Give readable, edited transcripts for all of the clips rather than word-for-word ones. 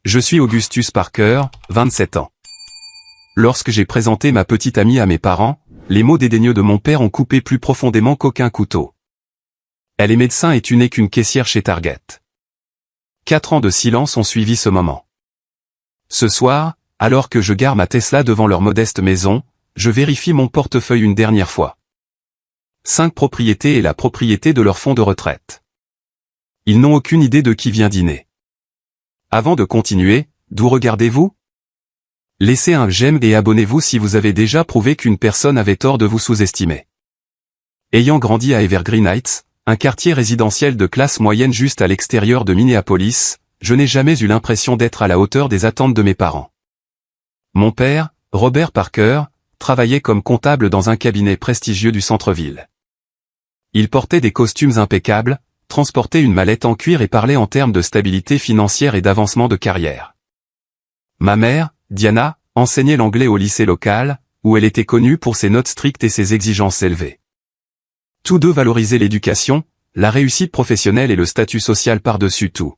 Je suis Augustus Parker, 27 ans. Lorsque j'ai présenté ma petite amie à mes parents, les mots dédaigneux de mon père ont coupé plus profondément qu'aucun couteau. Elle est médecin et tu n'es qu'une caissière chez Target. 4 ans de silence ont suivi ce moment. Ce soir, alors que je gare ma Tesla devant leur modeste maison, je vérifie mon portefeuille une dernière fois. 5 propriétés et la propriété de leur fonds de retraite. Ils n'ont aucune idée de qui vient dîner. Avant de continuer, d'où regardez-vous? Laissez un j'aime et abonnez-vous si vous avez déjà prouvé qu'une personne avait tort de vous sous-estimer. Ayant grandi à Evergreen Heights, un quartier résidentiel de classe moyenne juste à l'extérieur de Minneapolis, je n'ai jamais eu l'impression d'être à la hauteur des attentes de mes parents. Mon père, Robert Parker, travaillait comme comptable dans un cabinet prestigieux du centre-ville. Il portait des costumes impeccables, transportait une mallette en cuir et parlait en termes de stabilité financière et d'avancement de carrière. Ma mère, Diana, enseignait l'anglais au lycée local, où elle était connue pour ses notes strictes et ses exigences élevées. Tous deux valorisaient l'éducation, la réussite professionnelle et le statut social par-dessus tout.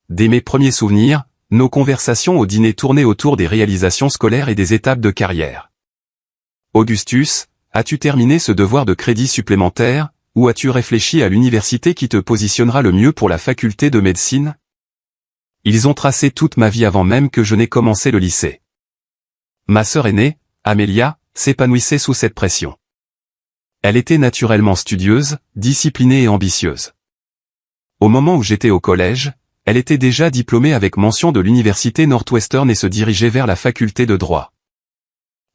Dès mes premiers souvenirs, nos conversations au dîner tournaient autour des réalisations scolaires et des étapes de carrière. Augustus, as-tu terminé ce devoir de crédit supplémentaire, ou as-tu réfléchi à l'université qui te positionnera le mieux pour la faculté de médecine? Ils ont tracé toute ma vie avant même que je n'ai commencé le lycée. Ma sœur aînée, Amelia, s'épanouissait sous cette pression. Elle était naturellement studieuse, disciplinée et ambitieuse. Au moment où j'étais au collège, elle était déjà diplômée avec mention de l'université Northwestern et se dirigeait vers la faculté de droit.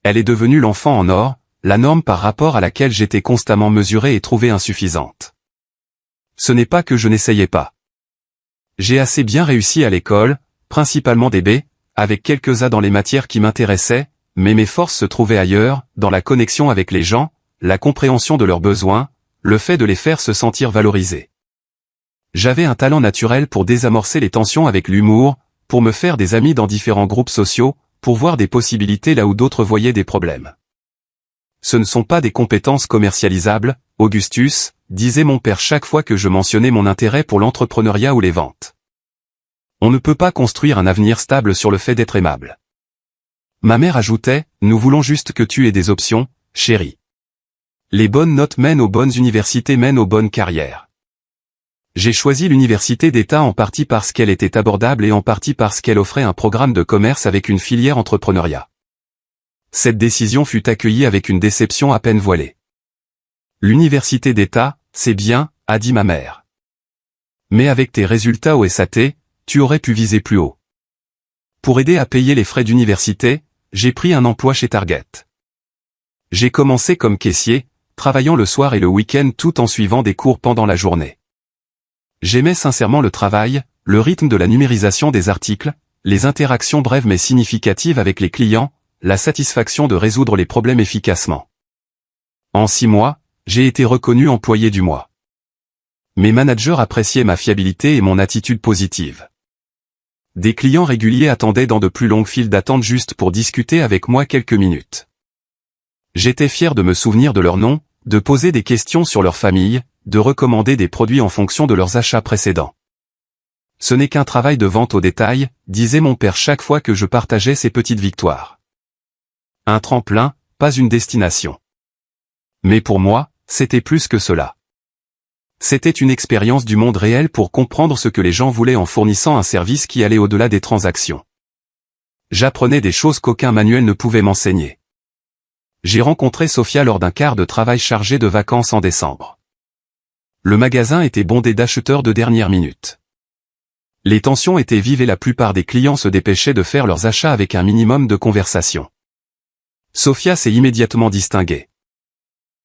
Elle est devenue l'enfant en or, la norme par rapport à laquelle j'étais constamment mesurée et trouvée insuffisante. Ce n'est pas que je n'essayais pas. J'ai assez bien réussi à l'école, principalement des B, avec quelques A dans les matières qui m'intéressaient, mais mes forces se trouvaient ailleurs, dans la connexion avec les gens, la compréhension de leurs besoins, le fait de les faire se sentir valorisés. J'avais un talent naturel pour désamorcer les tensions avec l'humour, pour me faire des amis dans différents groupes sociaux, pour voir des possibilités là où d'autres voyaient des problèmes. Ce ne sont pas des compétences commercialisables, Augustus, disait mon père chaque fois que je mentionnais mon intérêt pour l'entrepreneuriat ou les ventes. On ne peut pas construire un avenir stable sur le fait d'être aimable. Ma mère ajoutait, nous voulons juste que tu aies des options, chérie. Les bonnes notes mènent aux bonnes universités mènent aux bonnes carrières. J'ai choisi l'université d'État en partie parce qu'elle était abordable et en partie parce qu'elle offrait un programme de commerce avec une filière entrepreneuriat. Cette décision fut accueillie avec une déception à peine voilée. L'université d'État, c'est bien, a dit ma mère. Mais avec tes résultats au SAT, tu aurais pu viser plus haut. Pour aider à payer les frais d'université, j'ai pris un emploi chez Target. J'ai commencé comme caissier, travaillant le soir et le week-end tout en suivant des cours pendant la journée. J'aimais sincèrement le travail, le rythme de la numérisation des articles, les interactions brèves mais significatives avec les clients, la satisfaction de résoudre les problèmes efficacement. En 6 mois, j'ai été reconnu employé du mois. Mes managers appréciaient ma fiabilité et mon attitude positive. Des clients réguliers attendaient dans de plus longues files d'attente juste pour discuter avec moi quelques minutes. J'étais fier de me souvenir de leur nom, de poser des questions sur leur famille, de recommander des produits en fonction de leurs achats précédents. Ce n'est qu'un travail de vente au détail, disait mon père chaque fois que je partageais ces petites victoires. Un tremplin, pas une destination. Mais pour moi, c'était plus que cela. C'était une expérience du monde réel pour comprendre ce que les gens voulaient en fournissant un service qui allait au-delà des transactions. J'apprenais des choses qu'aucun manuel ne pouvait m'enseigner. J'ai rencontré Sophia lors d'un quart de travail chargé de vacances en décembre. Le magasin était bondé d'acheteurs de dernière minute. Les tensions étaient vives et la plupart des clients se dépêchaient de faire leurs achats avec un minimum de conversation. Sophia s'est immédiatement distinguée.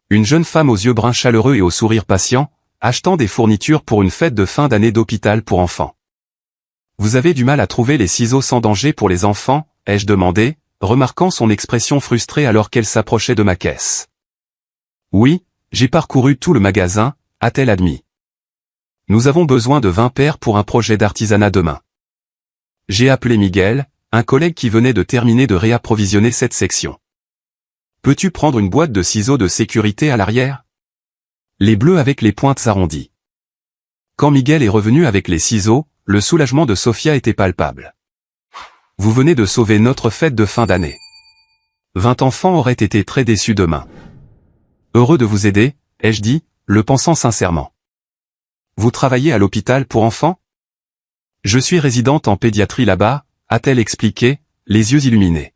Une jeune femme aux yeux bruns chaleureux et au sourire patient, achetant des fournitures pour une fête de fin d'année d'hôpital pour enfants. Vous avez du mal à trouver les ciseaux sans danger pour les enfants, ai-je demandé, remarquant son expression frustrée alors qu'elle s'approchait de ma caisse. Oui, j'ai parcouru tout le magasin, a-t-elle admis. Nous avons besoin de 20 paires pour un projet d'artisanat demain. J'ai appelé Miguel, un collègue qui venait de terminer de réapprovisionner cette section. Peux-tu prendre une boîte de ciseaux de sécurité à l'arrière? Les bleus avec les pointes arrondies. Quand Miguel est revenu avec les ciseaux, le soulagement de Sophia était palpable. Vous venez de sauver notre fête de fin d'année. 20 enfants auraient été très déçus demain. Heureux de vous aider, ai-je dit, le pensant sincèrement. Vous travaillez à l'hôpital pour enfants? Je suis résidente en pédiatrie là-bas, a-t-elle expliqué, les yeux illuminés.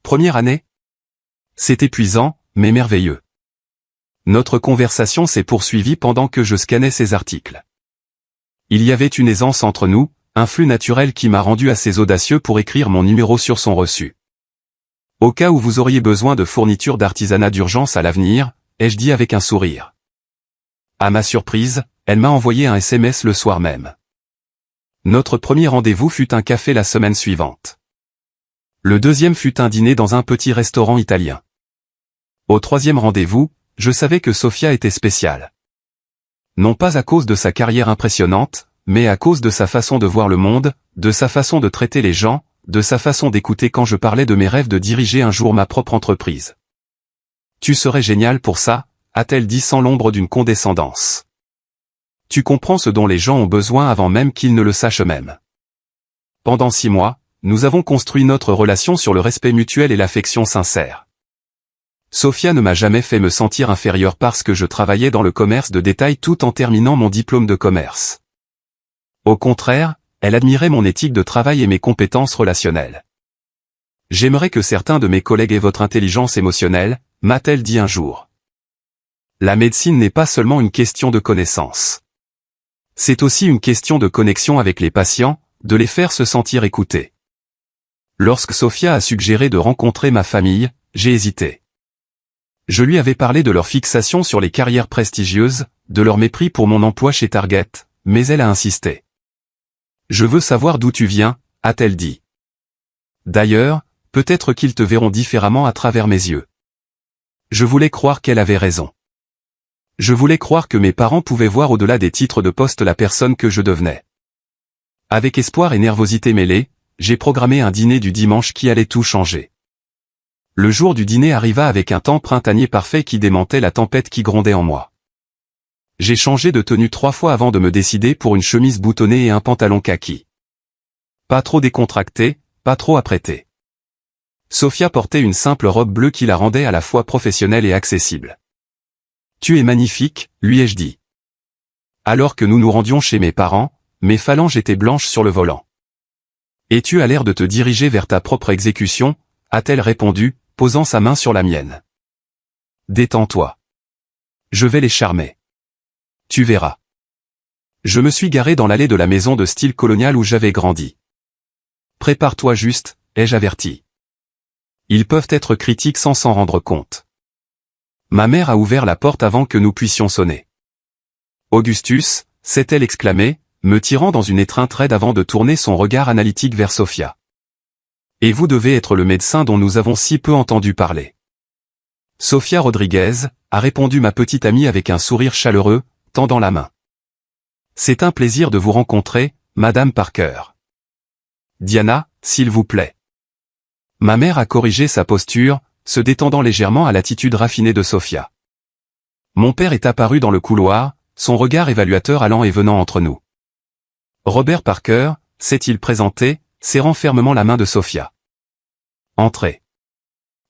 Première année? C'est épuisant, mais merveilleux. Notre conversation s'est poursuivie pendant que je scannais ces articles. Il y avait une aisance entre nous, un flux naturel qui m'a rendu assez audacieux pour écrire mon numéro sur son reçu. Au cas où vous auriez besoin de fournitures d'artisanat d'urgence à l'avenir, ai-je dit avec un sourire. À ma surprise, elle m'a envoyé un SMS le soir même. Notre premier rendez-vous fut un café la semaine suivante. Le deuxième fut un dîner dans un petit restaurant italien. Au troisième rendez-vous, je savais que Sofia était spéciale. Non pas à cause de sa carrière impressionnante, mais à cause de sa façon de voir le monde, de sa façon de traiter les gens, de sa façon d'écouter quand je parlais de mes rêves de diriger un jour ma propre entreprise. Tu serais génial pour ça, a-t-elle dit sans l'ombre d'une condescendance. Tu comprends ce dont les gens ont besoin avant même qu'ils ne le sachent eux-mêmes. Pendant 6 mois, nous avons construit notre relation sur le respect mutuel et l'affection sincère. Sofia ne m'a jamais fait me sentir inférieur parce que je travaillais dans le commerce de détail tout en terminant mon diplôme de commerce. Au contraire, elle admirait mon éthique de travail et mes compétences relationnelles. J'aimerais que certains de mes collègues aient votre intelligence émotionnelle, m'a-t-elle dit un jour. La médecine n'est pas seulement une question de connaissance. C'est aussi une question de connexion avec les patients, de les faire se sentir écoutés. Lorsque Sofia a suggéré de rencontrer ma famille, j'ai hésité. Je lui avais parlé de leur fixation sur les carrières prestigieuses, de leur mépris pour mon emploi chez Target, mais elle a insisté. Je veux savoir d'où tu viens, a-t-elle dit. D'ailleurs, peut-être qu'ils te verront différemment à travers mes yeux. Je voulais croire qu'elle avait raison. Je voulais croire que mes parents pouvaient voir au-delà des titres de poste la personne que je devenais. Avec espoir et nervosité mêlée, j'ai programmé un dîner du dimanche qui allait tout changer. Le jour du dîner arriva avec un temps printanier parfait qui démentait la tempête qui grondait en moi. J'ai changé de tenue 3 fois avant de me décider pour une chemise boutonnée et un pantalon kaki. Pas trop décontracté, pas trop apprêté. Sofia portait une simple robe bleue qui la rendait à la fois professionnelle et accessible. Tu es magnifique, lui ai-je dit. Alors que nous nous rendions chez mes parents, mes phalanges étaient blanches sur le volant. Et tu as l'air de te diriger vers ta propre exécution, a-t-elle répondu, posant sa main sur la mienne. Détends-toi. Je vais les charmer. Tu verras. Je me suis garé dans l'allée de la maison de style colonial où j'avais grandi. Prépare-toi juste, ai-je averti. Ils peuvent être critiques sans s'en rendre compte. Ma mère a ouvert la porte avant que nous puissions sonner. Augustus, s'est-elle exclamée, me tirant dans une étreinte raide avant de tourner son regard analytique vers Sofia. Et vous devez être le médecin dont nous avons si peu entendu parler. Sofia Rodriguez, a répondu ma petite amie avec un sourire chaleureux, tendant la main. C'est un plaisir de vous rencontrer, Madame Parker. Diana, s'il vous plaît. Ma mère a corrigé sa posture, se détendant légèrement à l'attitude raffinée de Sofia. Mon père est apparu dans le couloir, son regard évaluateur allant et venant entre nous. Robert Parker, s'est-il présenté, serrant fermement la main de Sofia. Entrez.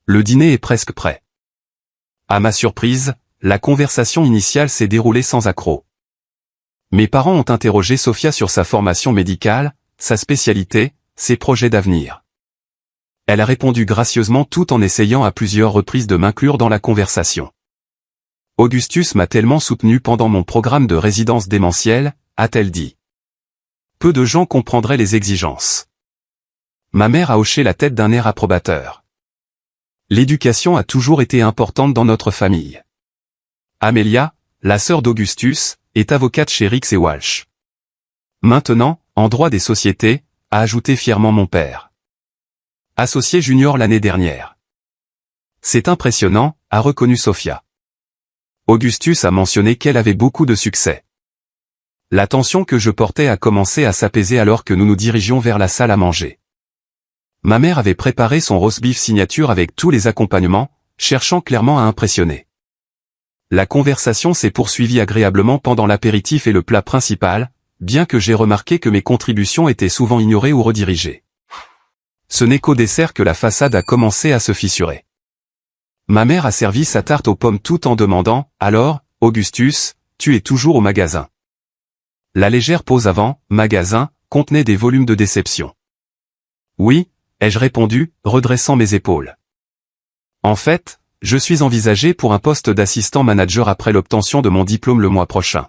Le dîner est presque prêt. À ma surprise, la conversation initiale s'est déroulée sans accroc. Mes parents ont interrogé Sofia sur sa formation médicale, sa spécialité, ses projets d'avenir. Elle a répondu gracieusement tout en essayant à plusieurs reprises de m'inclure dans la conversation. Augustus m'a tellement soutenu pendant mon programme de résidence démentielle, a-t-elle dit. Peu de gens comprendraient les exigences. Ma mère a hoché la tête d'un air approbateur. L'éducation a toujours été importante dans notre famille. Amelia, la sœur d'Augustus, est avocate chez Rix et Walsh. Maintenant, en droit des sociétés, a ajouté fièrement mon père. Associé junior l'année dernière. C'est impressionnant, a reconnu Sofia. Augustus a mentionné qu'elle avait beaucoup de succès. La tension que je portais a commencé à s'apaiser alors que nous nous dirigions vers la salle à manger. Ma mère avait préparé son roast beef signature avec tous les accompagnements, cherchant clairement à impressionner. La conversation s'est poursuivie agréablement pendant l'apéritif et le plat principal, bien que j'ai remarqué que mes contributions étaient souvent ignorées ou redirigées. Ce n'est qu'au dessert que la façade a commencé à se fissurer. Ma mère a servi sa tarte aux pommes tout en demandant « Alors, Augustus, tu es toujours au magasin ?» La légère pause avant « magasin » contenait des volumes de déception. « Oui », ai-je répondu, redressant mes épaules. En fait, je suis envisagé pour un poste d'assistant manager après l'obtention de mon diplôme le mois prochain.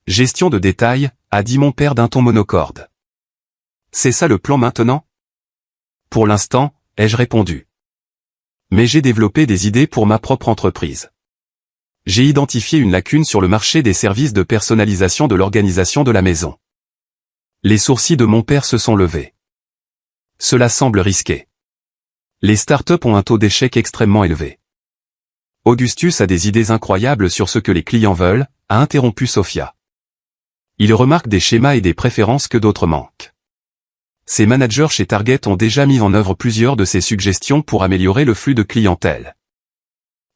Gestion de détail, a dit mon père d'un ton monocorde. C'est ça le plan maintenant? Pour l'instant, ai-je répondu. Mais j'ai développé des idées pour ma propre entreprise. J'ai identifié une lacune sur le marché des services de personnalisation de l'organisation de la maison. Les sourcils de mon père se sont levés. Cela semble risqué. Les startups ont un taux d'échec extrêmement élevé. Augustus a des idées incroyables sur ce que les clients veulent, a interrompu Sophia. Il remarque des schémas et des préférences que d'autres manquent. Ses managers chez Target ont déjà mis en œuvre plusieurs de ces suggestions pour améliorer le flux de clientèle.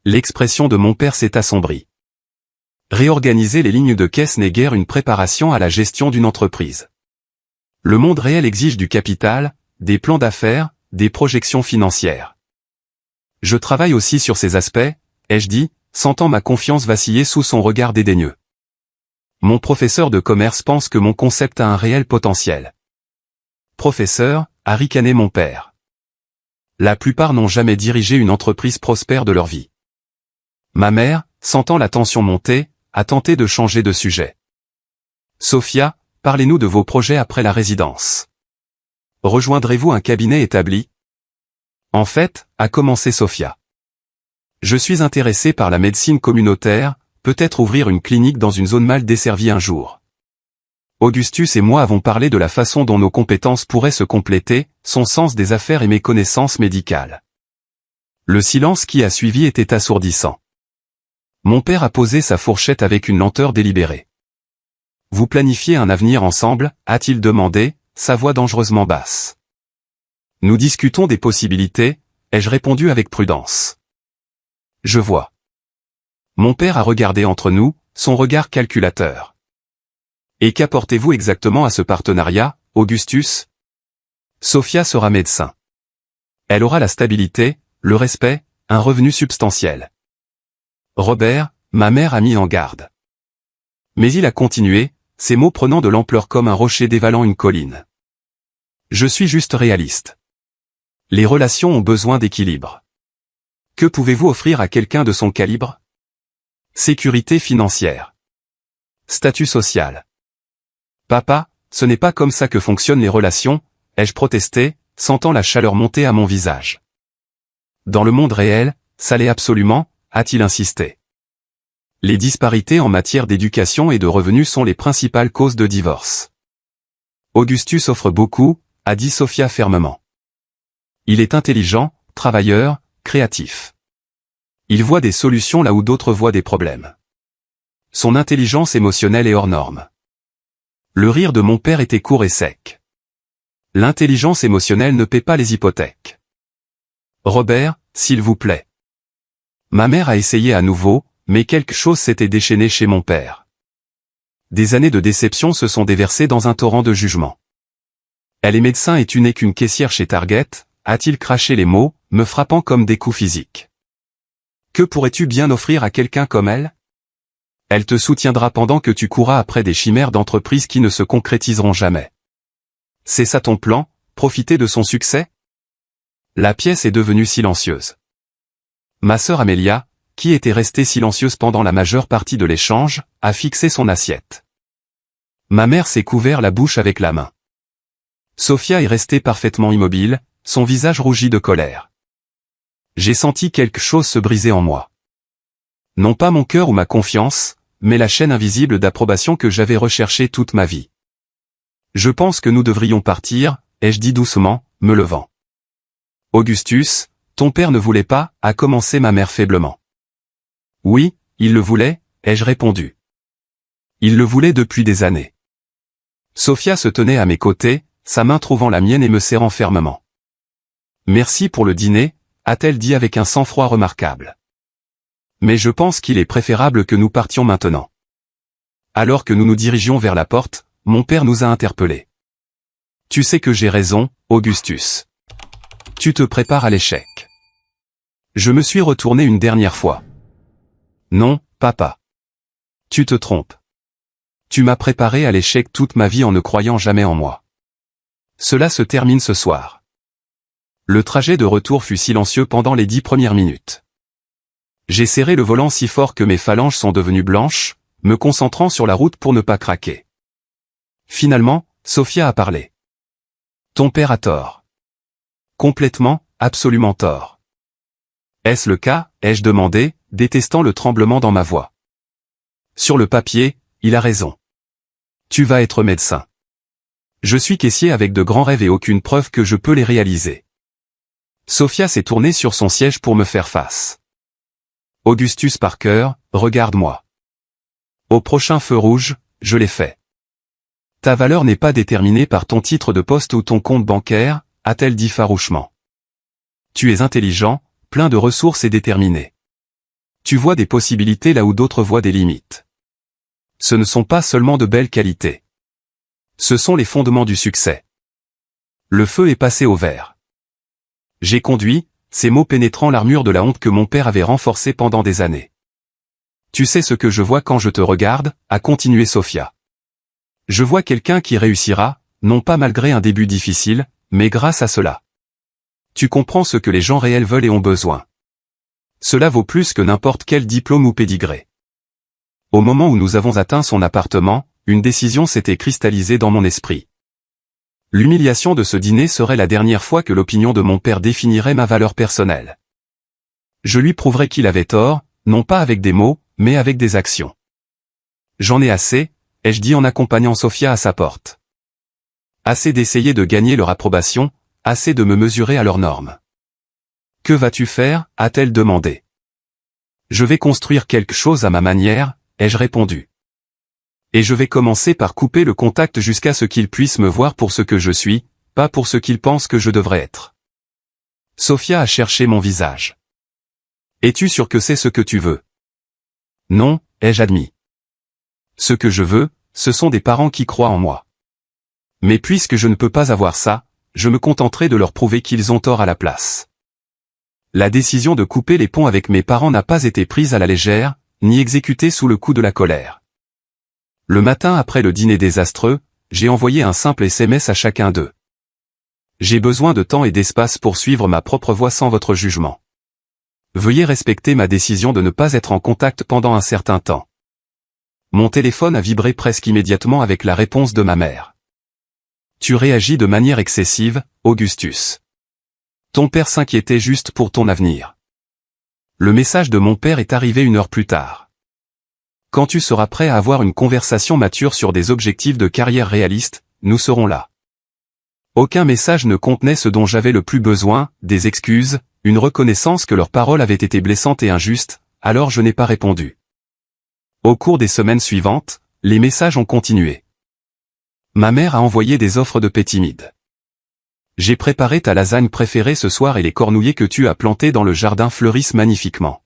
L'expression de mon père s'est assombrie. Réorganiser les lignes de caisse n'est guère une préparation à la gestion d'une entreprise. Le monde réel exige du capital, des plans d'affaires, des projections financières. Je travaille aussi sur ces aspects, ai-je dit, sentant ma confiance vaciller sous son regard dédaigneux. Mon professeur de commerce pense que mon concept a un réel potentiel. Professeur, a ricané mon père. La plupart n'ont jamais dirigé une entreprise prospère de leur vie. Ma mère, sentant la tension monter, a tenté de changer de sujet. Sophia, parlez-nous de vos projets après la résidence. Rejoindrez-vous un cabinet établi? En fait, a commencé Sophia. Je suis intéressé par la médecine communautaire, peut-être ouvrir une clinique dans une zone mal desservie un jour. Augustus et moi avons parlé de la façon dont nos compétences pourraient se compléter, son sens des affaires et mes connaissances médicales. Le silence qui a suivi était assourdissant. Mon père a posé sa fourchette avec une lenteur délibérée. Vous planifiez un avenir ensemble, a-t-il demandé, sa voix dangereusement basse. Nous discutons des possibilités, ai-je répondu avec prudence. Je vois. Mon père a regardé entre nous, son regard calculateur. Et qu'apportez-vous exactement à ce partenariat, Augustus? Sophia sera médecin. Elle aura la stabilité, le respect, un revenu substantiel. Robert, ma mère a mis en garde. Mais il a continué, ses mots prenant de l'ampleur comme un rocher dévalant une colline. Je suis juste réaliste. Les relations ont besoin d'équilibre. Que pouvez-vous offrir à quelqu'un de son calibre? Sécurité financière. Statut social. Papa, ce n'est pas comme ça que fonctionnent les relations, ai-je protesté, sentant la chaleur monter à mon visage. Dans le monde réel, ça l'est absolument, a-t-il insisté. Les disparités en matière d'éducation et de revenus sont les principales causes de divorce. Augustus offre beaucoup, a dit Sophia fermement. Il est intelligent, travailleur, créatif. Il voit des solutions là où d'autres voient des problèmes. Son intelligence émotionnelle est hors norme. Le rire de mon père était court et sec. L'intelligence émotionnelle ne paie pas les hypothèques. Robert, s'il vous plaît. Ma mère a essayé à nouveau, mais quelque chose s'était déchaîné chez mon père. Des années de déception se sont déversées dans un torrent de jugement. Elle est médecin et tu n'es qu'une caissière chez Target, a-t-il craché les mots, me frappant comme des coups physiques. Que pourrais-tu bien offrir à quelqu'un comme elle? Elle te soutiendra pendant que tu courras après des chimères d'entreprise qui ne se concrétiseront jamais. C'est ça ton plan, profiter de son succès? La pièce est devenue silencieuse. Ma sœur Amélia, qui était restée silencieuse pendant la majeure partie de l'échange, a fixé son assiette. Ma mère s'est couvert la bouche avec la main. Sophia est restée parfaitement immobile, son visage rougi de colère. J'ai senti quelque chose se briser en moi. Non pas mon cœur ou ma confiance, mais la chaîne invisible d'approbation que j'avais recherchée toute ma vie. Je pense que nous devrions partir, ai-je dit doucement, me levant. Augustus, ton père ne voulait pas, a commencé ma mère faiblement. Oui, il le voulait, ai-je répondu. Il le voulait depuis des années. Sophia se tenait à mes côtés, sa main trouvant la mienne et me serrant fermement. Merci pour le dîner, a-t-elle dit avec un sang-froid remarquable. Mais je pense qu'il est préférable que nous partions maintenant. Alors que nous nous dirigions vers la porte, mon père nous a interpellés. Tu sais que j'ai raison, Augustus. Tu te prépares à l'échec. Je me suis retourné une dernière fois. Non, papa. Tu te trompes. Tu m'as préparé à l'échec toute ma vie en ne croyant jamais en moi. Cela se termine ce soir. Le trajet de retour fut silencieux pendant les 10 premières minutes. J'ai serré le volant si fort que mes phalanges sont devenues blanches, me concentrant sur la route pour ne pas craquer. Finalement, Sophia a parlé. Ton père a tort. Complètement, absolument tort. Est-ce le cas, ai-je demandé, détestant le tremblement dans ma voix. Sur le papier, il a raison. Tu vas être médecin. Je suis caissier avec de grands rêves et aucune preuve que je peux les réaliser. Sophia s'est tournée sur son siège pour me faire face. Augustus Parker, regarde-moi. Au prochain feu rouge, je l'ai fait. Ta valeur n'est pas déterminée par ton titre de poste ou ton compte bancaire, a-t-elle dit farouchement. Tu es intelligent, plein de ressources et déterminé. Tu vois des possibilités là où d'autres voient des limites. Ce ne sont pas seulement de belles qualités. Ce sont les fondements du succès. Le feu est passé au vert. J'ai conduit, ces mots pénétrant l'armure de la honte que mon père avait renforcée pendant des années. Tu sais ce que je vois quand je te regarde, a continué Sophia. Je vois quelqu'un qui réussira, non pas malgré un début difficile, mais grâce à cela. Tu comprends ce que les gens réels veulent et ont besoin. Cela vaut plus que n'importe quel diplôme ou pédigré. Au moment où nous avons atteint son appartement, une décision s'était cristallisée dans mon esprit. L'humiliation de ce dîner serait la dernière fois que l'opinion de mon père définirait ma valeur personnelle. Je lui prouverai qu'il avait tort, non pas avec des mots, mais avec des actions. J'en ai assez, ai-je dit en accompagnant Sophia à sa porte. Assez d'essayer de gagner leur approbation, assez de me mesurer à leurs normes. Que vas-tu faire, a-t-elle demandé. Je vais construire quelque chose à ma manière, ai-je répondu. Et je vais commencer par couper le contact jusqu'à ce qu'ils puissent me voir pour ce que je suis, pas pour ce qu'ils pensent que je devrais être. Sophia a cherché mon visage. Es-tu sûr que c'est ce que tu veux? Non, ai-je admis. Ce que je veux, ce sont des parents qui croient en moi. Mais puisque je ne peux pas avoir ça, je me contenterai de leur prouver qu'ils ont tort à la place. La décision de couper les ponts avec mes parents n'a pas été prise à la légère, ni exécutée sous le coup de la colère. Le matin après le dîner désastreux, j'ai envoyé un simple SMS à chacun d'eux. J'ai besoin de temps et d'espace pour suivre ma propre voie sans votre jugement. Veuillez respecter ma décision de ne pas être en contact pendant un certain temps. Mon téléphone a vibré presque immédiatement avec la réponse de ma mère. Tu réagis de manière excessive, Augustus. Ton père s'inquiétait juste pour ton avenir. Le message de mon père est arrivé 1 heure plus tard. Quand tu seras prêt à avoir une conversation mature sur des objectifs de carrière réalistes, nous serons là. Aucun message ne contenait ce dont j'avais le plus besoin, des excuses, une reconnaissance que leurs paroles avaient été blessantes et injustes, alors je n'ai pas répondu. Au cours des semaines suivantes, les messages ont continué. Ma mère a envoyé des offres de paix timides. J'ai préparé ta lasagne préférée ce soir et les cornouillers que tu as plantés dans le jardin fleurissent magnifiquement.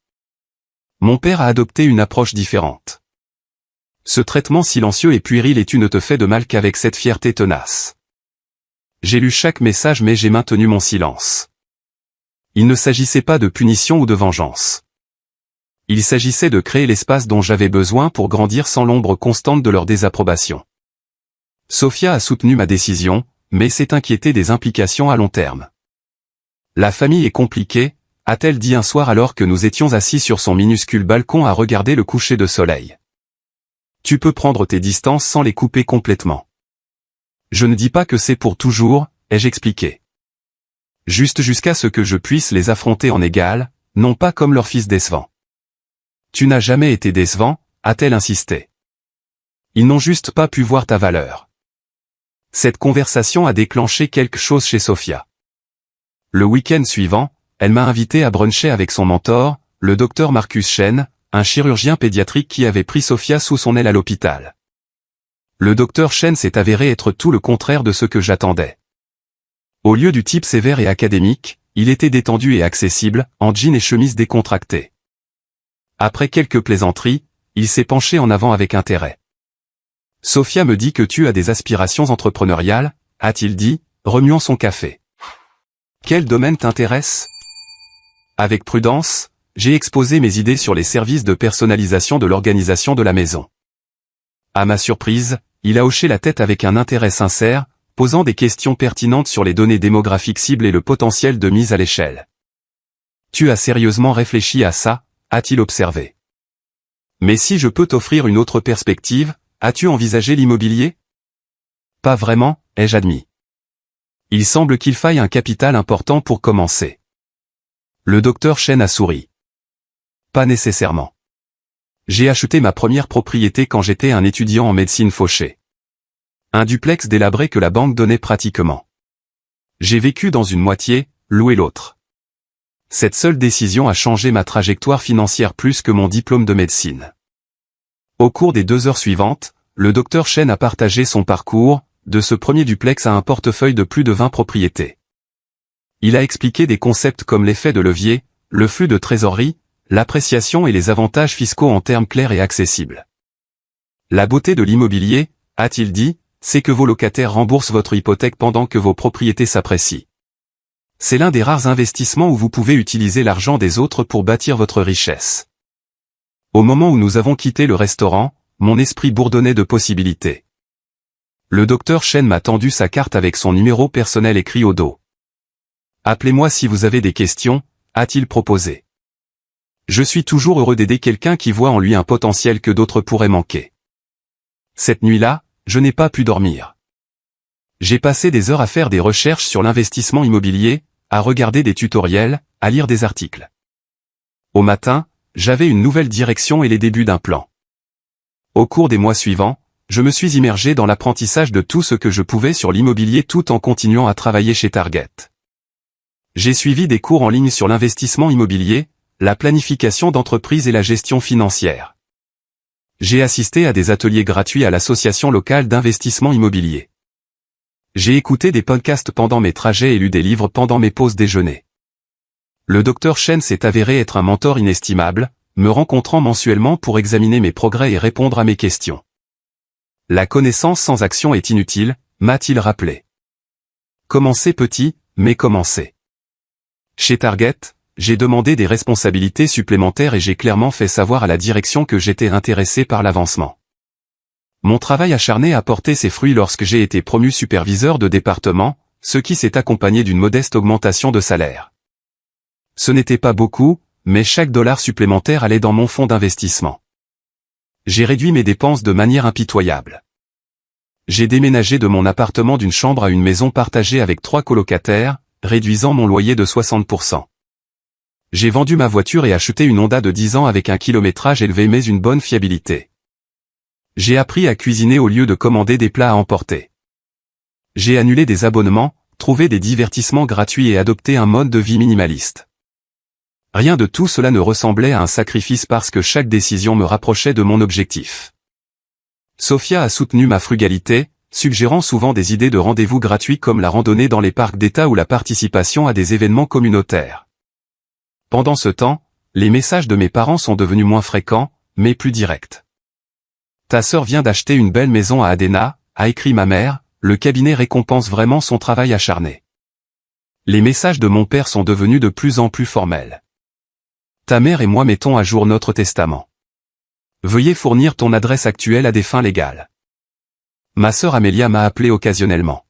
Mon père a adopté une approche différente. Ce traitement silencieux et puéril et tu ne te fais de mal qu'avec cette fierté tenace. J'ai lu chaque message mais j'ai maintenu mon silence. Il ne s'agissait pas de punition ou de vengeance. Il s'agissait de créer l'espace dont j'avais besoin pour grandir sans l'ombre constante de leur désapprobation. Sophia a soutenu ma décision, mais s'est inquiétée des implications à long terme. La famille est compliquée, a-t-elle dit un soir alors que nous étions assis sur son minuscule balcon à regarder le coucher de soleil. Tu peux prendre tes distances sans les couper complètement. Je ne dis pas que c'est pour toujours, ai-je expliqué. Juste jusqu'à ce que je puisse les affronter en égal, non pas comme leur fils décevant. Tu n'as jamais été décevant, a-t-elle insisté. Ils n'ont juste pas pu voir ta valeur. Cette conversation a déclenché quelque chose chez Sophia. Le week-end suivant, elle m'a invité à bruncher avec son mentor, le docteur Marcus Chen, un chirurgien pédiatrique qui avait pris Sophia sous son aile à l'hôpital. Le docteur Chen s'est avéré être tout le contraire de ce que j'attendais. Au lieu du type sévère et académique, il était détendu et accessible, en jean et chemise décontractée. Après quelques plaisanteries, il s'est penché en avant avec intérêt. Sophia me dit que tu as des aspirations entrepreneuriales, a-t-il dit, remuant son café. Quel domaine t'intéresse? Avec prudence, j'ai exposé mes idées sur les services de personnalisation de l'organisation de la maison. À ma surprise, il a hoché la tête avec un intérêt sincère, posant des questions pertinentes sur les données démographiques cibles et le potentiel de mise à l'échelle. Tu as sérieusement réfléchi à ça, a-t-il observé. Mais si je peux t'offrir une autre perspective, as-tu envisagé l'immobilier? Pas vraiment, ai-je admis. Il semble qu'il faille un capital important pour commencer. Le docteur Chen a souri. Pas nécessairement. J'ai acheté ma première propriété quand j'étais un étudiant en médecine fauché. Un duplex délabré que la banque donnait pratiquement. J'ai vécu dans une moitié, loué l'autre. Cette seule décision a changé ma trajectoire financière plus que mon diplôme de médecine. Au cours des 2 heures suivantes, le docteur Chen a partagé son parcours, de ce premier duplex à un portefeuille de plus de 20 propriétés. Il a expliqué des concepts comme l'effet de levier, le flux de trésorerie, l'appréciation et les avantages fiscaux en termes clairs et accessibles. La beauté de l'immobilier, a-t-il dit, c'est que vos locataires remboursent votre hypothèque pendant que vos propriétés s'apprécient. C'est l'un des rares investissements où vous pouvez utiliser l'argent des autres pour bâtir votre richesse. Au moment où nous avons quitté le restaurant, mon esprit bourdonnait de possibilités. Le docteur Chen m'a tendu sa carte avec son numéro personnel écrit au dos. Appelez-moi si vous avez des questions, a-t-il proposé. Je suis toujours heureux d'aider quelqu'un qui voit en lui un potentiel que d'autres pourraient manquer. Cette nuit-là, je n'ai pas pu dormir. J'ai passé des heures à faire des recherches sur l'investissement immobilier, à regarder des tutoriels, à lire des articles. Au matin, j'avais une nouvelle direction et les débuts d'un plan. Au cours des mois suivants, je me suis immergé dans l'apprentissage de tout ce que je pouvais sur l'immobilier tout en continuant à travailler chez Target. J'ai suivi des cours en ligne sur l'investissement immobilier, la planification d'entreprise et la gestion financière. J'ai assisté à des ateliers gratuits à l'association locale d'investissement immobilier. J'ai écouté des podcasts pendant mes trajets et lu des livres pendant mes pauses déjeuner. Le docteur Chen s'est avéré être un mentor inestimable, me rencontrant mensuellement pour examiner mes progrès et répondre à mes questions. La connaissance sans action est inutile, m'a-t-il rappelé. Commencez petit, mais commencez. Chez Target, j'ai demandé des responsabilités supplémentaires et j'ai clairement fait savoir à la direction que j'étais intéressé par l'avancement. Mon travail acharné a porté ses fruits lorsque j'ai été promu superviseur de département, ce qui s'est accompagné d'une modeste augmentation de salaire. Ce n'était pas beaucoup, mais chaque dollar supplémentaire allait dans mon fonds d'investissement. J'ai réduit mes dépenses de manière impitoyable. J'ai déménagé de mon appartement d'une chambre à une maison partagée avec 3 colocataires, réduisant mon loyer de 60%. J'ai vendu ma voiture et acheté une Honda de 10 ans avec un kilométrage élevé mais une bonne fiabilité. J'ai appris à cuisiner au lieu de commander des plats à emporter. J'ai annulé des abonnements, trouvé des divertissements gratuits et adopté un mode de vie minimaliste. Rien de tout cela ne ressemblait à un sacrifice parce que chaque décision me rapprochait de mon objectif. Sophia a soutenu ma frugalité, suggérant souvent des idées de rendez-vous gratuits comme la randonnée dans les parcs d'État ou la participation à des événements communautaires. Pendant ce temps, les messages de mes parents sont devenus moins fréquents, mais plus directs. Ta sœur vient d'acheter une belle maison à Adena, a écrit ma mère, le cabinet récompense vraiment son travail acharné. Les messages de mon père sont devenus de plus en plus formels. Ta mère et moi mettons à jour notre testament. Veuillez fournir ton adresse actuelle à des fins légales. Ma sœur Amélia m'a appelé occasionnellement.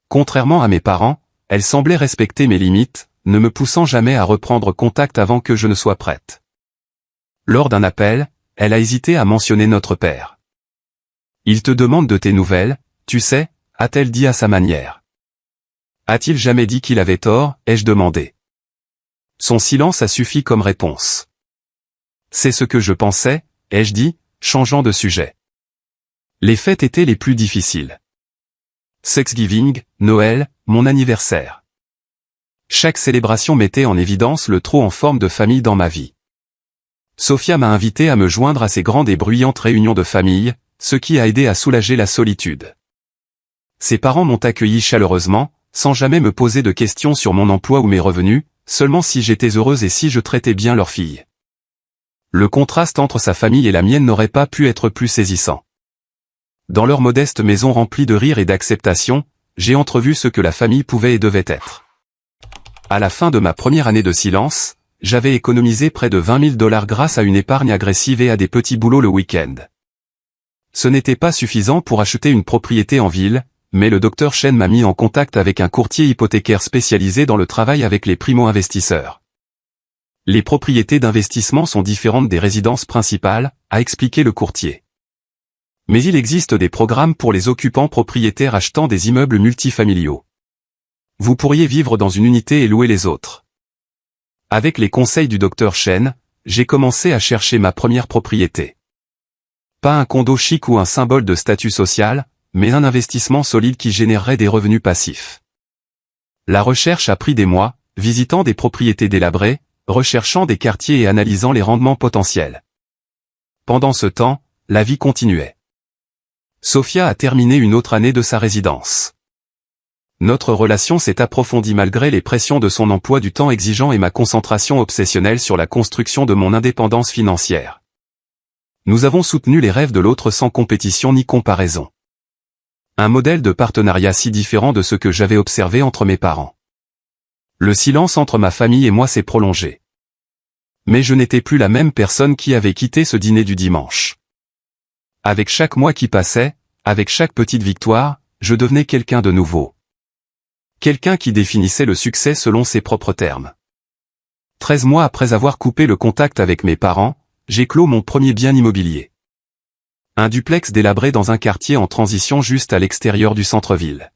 Contrairement à mes parents, elle semblait respecter mes limites, ne me poussant jamais à reprendre contact avant que je ne sois prête. Lors d'un appel, elle a hésité à mentionner notre père. Il te demande de tes nouvelles, tu sais, a-t-elle dit à sa manière. A-t-il jamais dit qu'il avait tort, ai-je demandé. Son silence a suffi comme réponse. C'est ce que je pensais, ai-je dit, changeant de sujet. Les fêtes étaient les plus difficiles. Thanksgiving, Noël, mon anniversaire. Chaque célébration mettait en évidence le trop en forme de famille dans ma vie. Sophia m'a invité à me joindre à ces grandes et bruyantes réunions de famille, ce qui a aidé à soulager la solitude. Ses parents m'ont accueilli chaleureusement, sans jamais me poser de questions sur mon emploi ou mes revenus, seulement si j'étais heureuse et si je traitais bien leur fille. Le contraste entre sa famille et la mienne n'aurait pas pu être plus saisissant. Dans leur modeste maison remplie de rire et d'acceptation, j'ai entrevu ce que la famille pouvait et devait être. À la fin de ma première année de silence, j'avais économisé près de 20 000 $ grâce à une épargne agressive et à des petits boulots le week-end. Ce n'était pas suffisant pour acheter une propriété en ville, mais le Dr Chen m'a mis en contact avec un courtier hypothécaire spécialisé dans le travail avec les primo-investisseurs. Les propriétés d'investissement sont différentes des résidences principales, a expliqué le courtier. Mais il existe des programmes pour les occupants propriétaires achetant des immeubles multifamiliaux. Vous pourriez vivre dans une unité et louer les autres. Avec les conseils du Dr Chen, j'ai commencé à chercher ma première propriété. Pas un condo chic ou un symbole de statut social, mais un investissement solide qui générerait des revenus passifs. La recherche a pris des mois, visitant des propriétés délabrées, recherchant des quartiers et analysant les rendements potentiels. Pendant ce temps, la vie continuait. Sophia a terminé une autre année de sa résidence. Notre relation s'est approfondie malgré les pressions de son emploi du temps exigeant et ma concentration obsessionnelle sur la construction de mon indépendance financière. Nous avons soutenu les rêves de l'autre sans compétition ni comparaison. Un modèle de partenariat si différent de ce que j'avais observé entre mes parents. Le silence entre ma famille et moi s'est prolongé. Mais je n'étais plus la même personne qui avait quitté ce dîner du dimanche. Avec chaque mois qui passait, avec chaque petite victoire, je devenais quelqu'un de nouveau. Quelqu'un qui définissait le succès selon ses propres termes. 13 mois après avoir coupé le contact avec mes parents, j'ai clos mon premier bien immobilier. Un duplex délabré dans un quartier en transition juste à l'extérieur du centre-ville.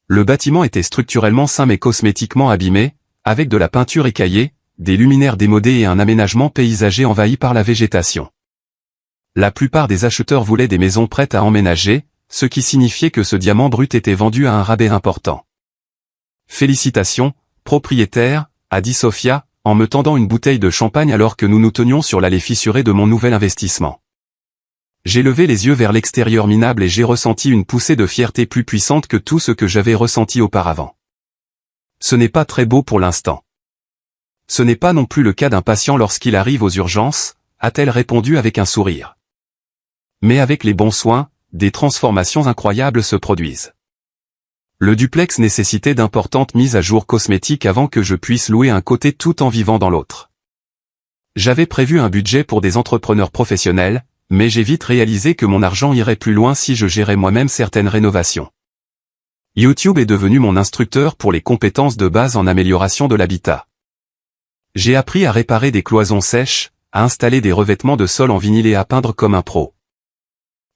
Le bâtiment était structurellement sain mais cosmétiquement abîmé, avec de la peinture écaillée, des luminaires démodés et un aménagement paysager envahi par la végétation. La plupart des acheteurs voulaient des maisons prêtes à emménager, ce qui signifiait que ce diamant brut était vendu à un rabais important. Félicitations, propriétaire, a dit Sophia, en me tendant une bouteille de champagne alors que nous nous tenions sur l'allée fissurée de mon nouvel investissement. J'ai levé les yeux vers l'extérieur minable et j'ai ressenti une poussée de fierté plus puissante que tout ce que j'avais ressenti auparavant. Ce n'est pas très beau pour l'instant. Ce n'est pas non plus le cas d'un patient lorsqu'il arrive aux urgences, a-t-elle répondu avec un sourire. Mais avec les bons soins, des transformations incroyables se produisent. Le duplex nécessitait d'importantes mises à jour cosmétiques avant que je puisse louer un côté tout en vivant dans l'autre. J'avais prévu un budget pour des entrepreneurs professionnels, mais j'ai vite réalisé que mon argent irait plus loin si je gérais moi-même certaines rénovations. YouTube est devenu mon instructeur pour les compétences de base en amélioration de l'habitat. J'ai appris à réparer des cloisons sèches, à installer des revêtements de sol en vinyle et à peindre comme un pro.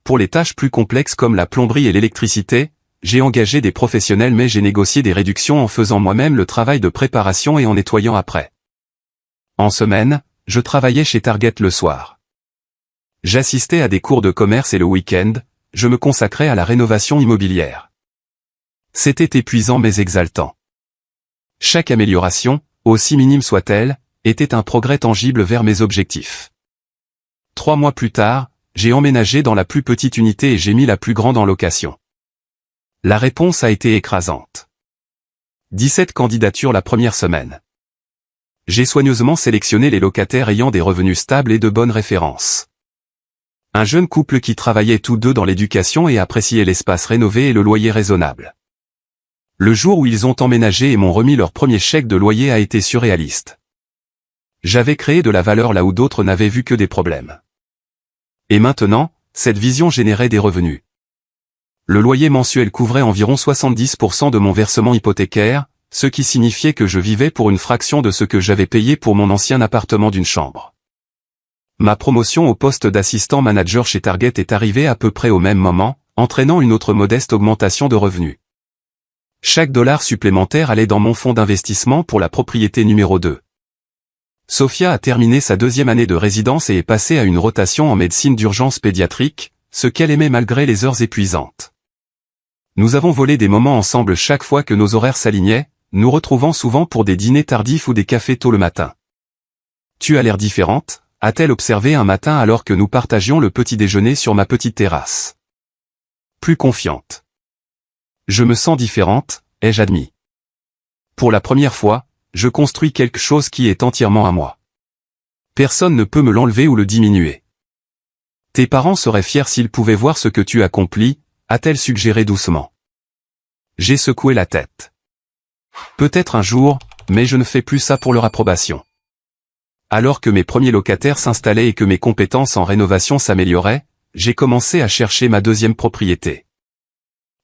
Pour les tâches plus complexes comme la plomberie et l'électricité, j'ai engagé des professionnels mais j'ai négocié des réductions en faisant moi-même le travail de préparation et en nettoyant après. En semaine, je travaillais chez Target le soir. J'assistais à des cours de commerce et le week-end, je me consacrais à la rénovation immobilière. C'était épuisant mais exaltant. Chaque amélioration, aussi minime soit-elle, était un progrès tangible vers mes objectifs. 3 mois plus tard, j'ai emménagé dans la plus petite unité et j'ai mis la plus grande en location. La réponse a été écrasante. 17 candidatures la première semaine. J'ai soigneusement sélectionné les locataires ayant des revenus stables et de bonnes références. Un jeune couple qui travaillait tous deux dans l'éducation et appréciait l'espace rénové et le loyer raisonnable. Le jour où ils ont emménagé et m'ont remis leur premier chèque de loyer a été surréaliste. J'avais créé de la valeur là où d'autres n'avaient vu que des problèmes. Et maintenant, cette vision générait des revenus. Le loyer mensuel couvrait environ 70% de mon versement hypothécaire, ce qui signifiait que je vivais pour une fraction de ce que j'avais payé pour mon ancien appartement d'une chambre. Ma promotion au poste d'assistant manager chez Target est arrivée à peu près au même moment, entraînant une autre modeste augmentation de revenus. Chaque dollar supplémentaire allait dans mon fonds d'investissement pour la propriété numéro 2. Sophia a terminé sa 2e année de résidence et est passée à une rotation en médecine d'urgence pédiatrique, ce qu'elle aimait malgré les heures épuisantes. Nous avons volé des moments ensemble chaque fois que nos horaires s'alignaient, nous retrouvant souvent pour des dîners tardifs ou des cafés tôt le matin. « Tu as l'air différente », a-t-elle observé un matin alors que nous partagions le petit déjeuner sur ma petite terrasse. Plus confiante. Je me sens différente, ai-je admis. Pour la première fois, je construis quelque chose qui est entièrement à moi. Personne ne peut me l'enlever ou le diminuer. Tes parents seraient fiers s'ils pouvaient voir ce que tu accomplis, a-t-elle suggéré doucement. J'ai secoué la tête. Peut-être un jour, mais je ne fais plus ça pour leur approbation. Alors que mes premiers locataires s'installaient et que mes compétences en rénovation s'amélioraient, j'ai commencé à chercher ma deuxième propriété.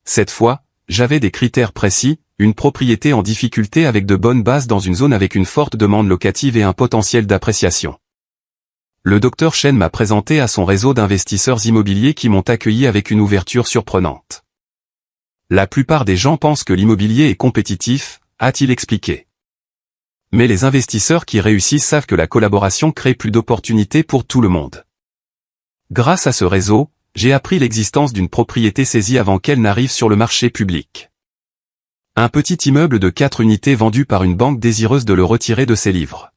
Cette fois, j'avais des critères précis, une propriété en difficulté avec de bonnes bases dans une zone avec une forte demande locative et un potentiel d'appréciation. Le Dr Chen m'a présenté à son réseau d'investisseurs immobiliers qui m'ont accueilli avec une ouverture surprenante. La plupart des gens pensent que l'immobilier est compétitif, a-t-il expliqué. Mais les investisseurs qui réussissent savent que la collaboration crée plus d'opportunités pour tout le monde. Grâce à ce réseau, j'ai appris l'existence d'une propriété saisie avant qu'elle n'arrive sur le marché public. Un petit immeuble de 4 unités vendu par une banque désireuse de le retirer de ses livres.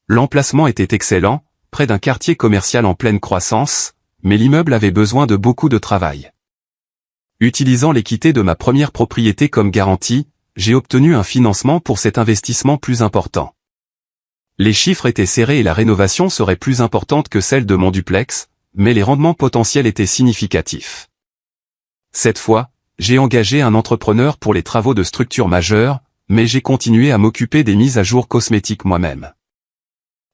L'emplacement était excellent, près d'un quartier commercial en pleine croissance, mais l'immeuble avait besoin de beaucoup de travail. Utilisant l'équité de ma première propriété comme garantie, j'ai obtenu un financement pour cet investissement plus important. Les chiffres étaient serrés et la rénovation serait plus importante que celle de mon duplex, mais les rendements potentiels étaient significatifs. Cette fois, j'ai engagé un entrepreneur pour les travaux de structure majeure, mais j'ai continué à m'occuper des mises à jour cosmétiques moi-même.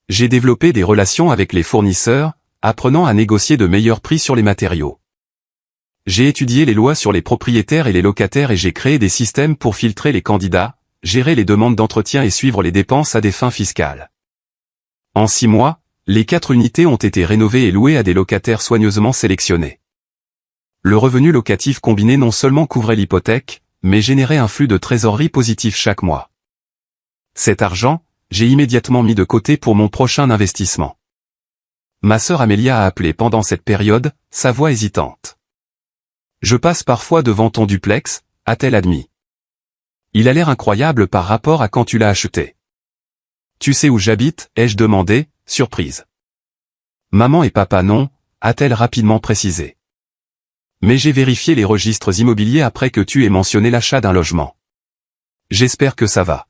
J'ai développé des relations avec les fournisseurs, apprenant à négocier de meilleurs prix sur les matériaux. J'ai étudié les lois sur les propriétaires et les locataires et j'ai créé des systèmes pour filtrer les candidats, gérer les demandes d'entretien et suivre les dépenses à des fins fiscales. En 6 mois, les 4 unités ont été rénovées et louées à des locataires soigneusement sélectionnés. Le revenu locatif combiné non seulement couvrait l'hypothèque, mais générait un flux de trésorerie positif chaque mois. Cet argent, j'ai immédiatement mis de côté pour mon prochain investissement. Ma sœur Amélia a appelé pendant cette période, sa voix hésitante. Je passe parfois devant ton duplex, a-t-elle admis. Il a l'air incroyable par rapport à quand tu l'as acheté. Tu sais où j'habite, ai-je demandé, surprise. Maman et papa non, a-t-elle rapidement précisé. Mais j'ai vérifié les registres immobiliers après que tu aies mentionné l'achat d'un logement. J'espère que ça va.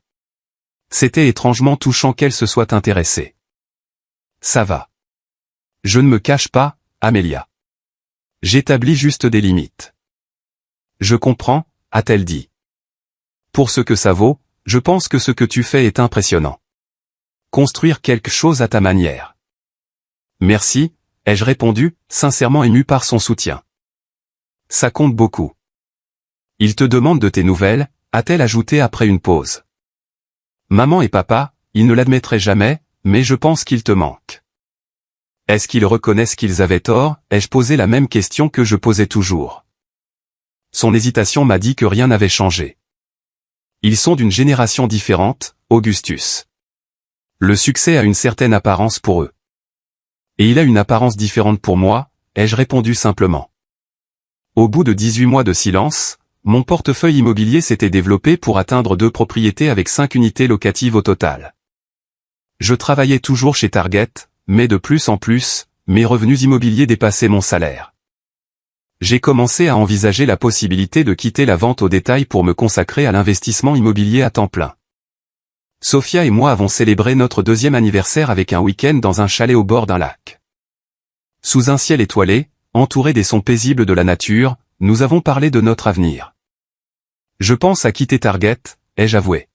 C'était étrangement touchant qu'elle se soit intéressée. Ça va. Je ne me cache pas, Amélia. J'établis juste des limites. Je comprends, a-t-elle dit. Pour ce que ça vaut, je pense que ce que tu fais est impressionnant. Construire quelque chose à ta manière. Merci, ai-je répondu, sincèrement ému par son soutien. Ça compte beaucoup. Il te demande de tes nouvelles, a-t-elle ajouté après une pause. Maman et papa, ils ne l'admettraient jamais, mais je pense qu'ils te manquent. Est-ce qu'ils reconnaissent qu'ils avaient tort, ai-je posé la même question que je posais toujours. Son hésitation m'a dit que rien n'avait changé. Ils sont d'une génération différente, Augustus. Le succès a une certaine apparence pour eux. Et il a une apparence différente pour moi, ai-je répondu simplement. Au bout de 18 mois de silence, mon portefeuille immobilier s'était développé pour atteindre 2 propriétés avec 5 unités locatives au total. Je travaillais toujours chez Target, mais de plus en plus, mes revenus immobiliers dépassaient mon salaire. J'ai commencé à envisager la possibilité de quitter la vente au détail pour me consacrer à l'investissement immobilier à temps plein. Sophia et moi avons célébré notre 2e anniversaire avec un week-end dans un chalet au bord d'un lac. Sous un ciel étoilé, entouré des sons paisibles de la nature, nous avons parlé de notre avenir. Je pense à quitter Target, ai-je avoué.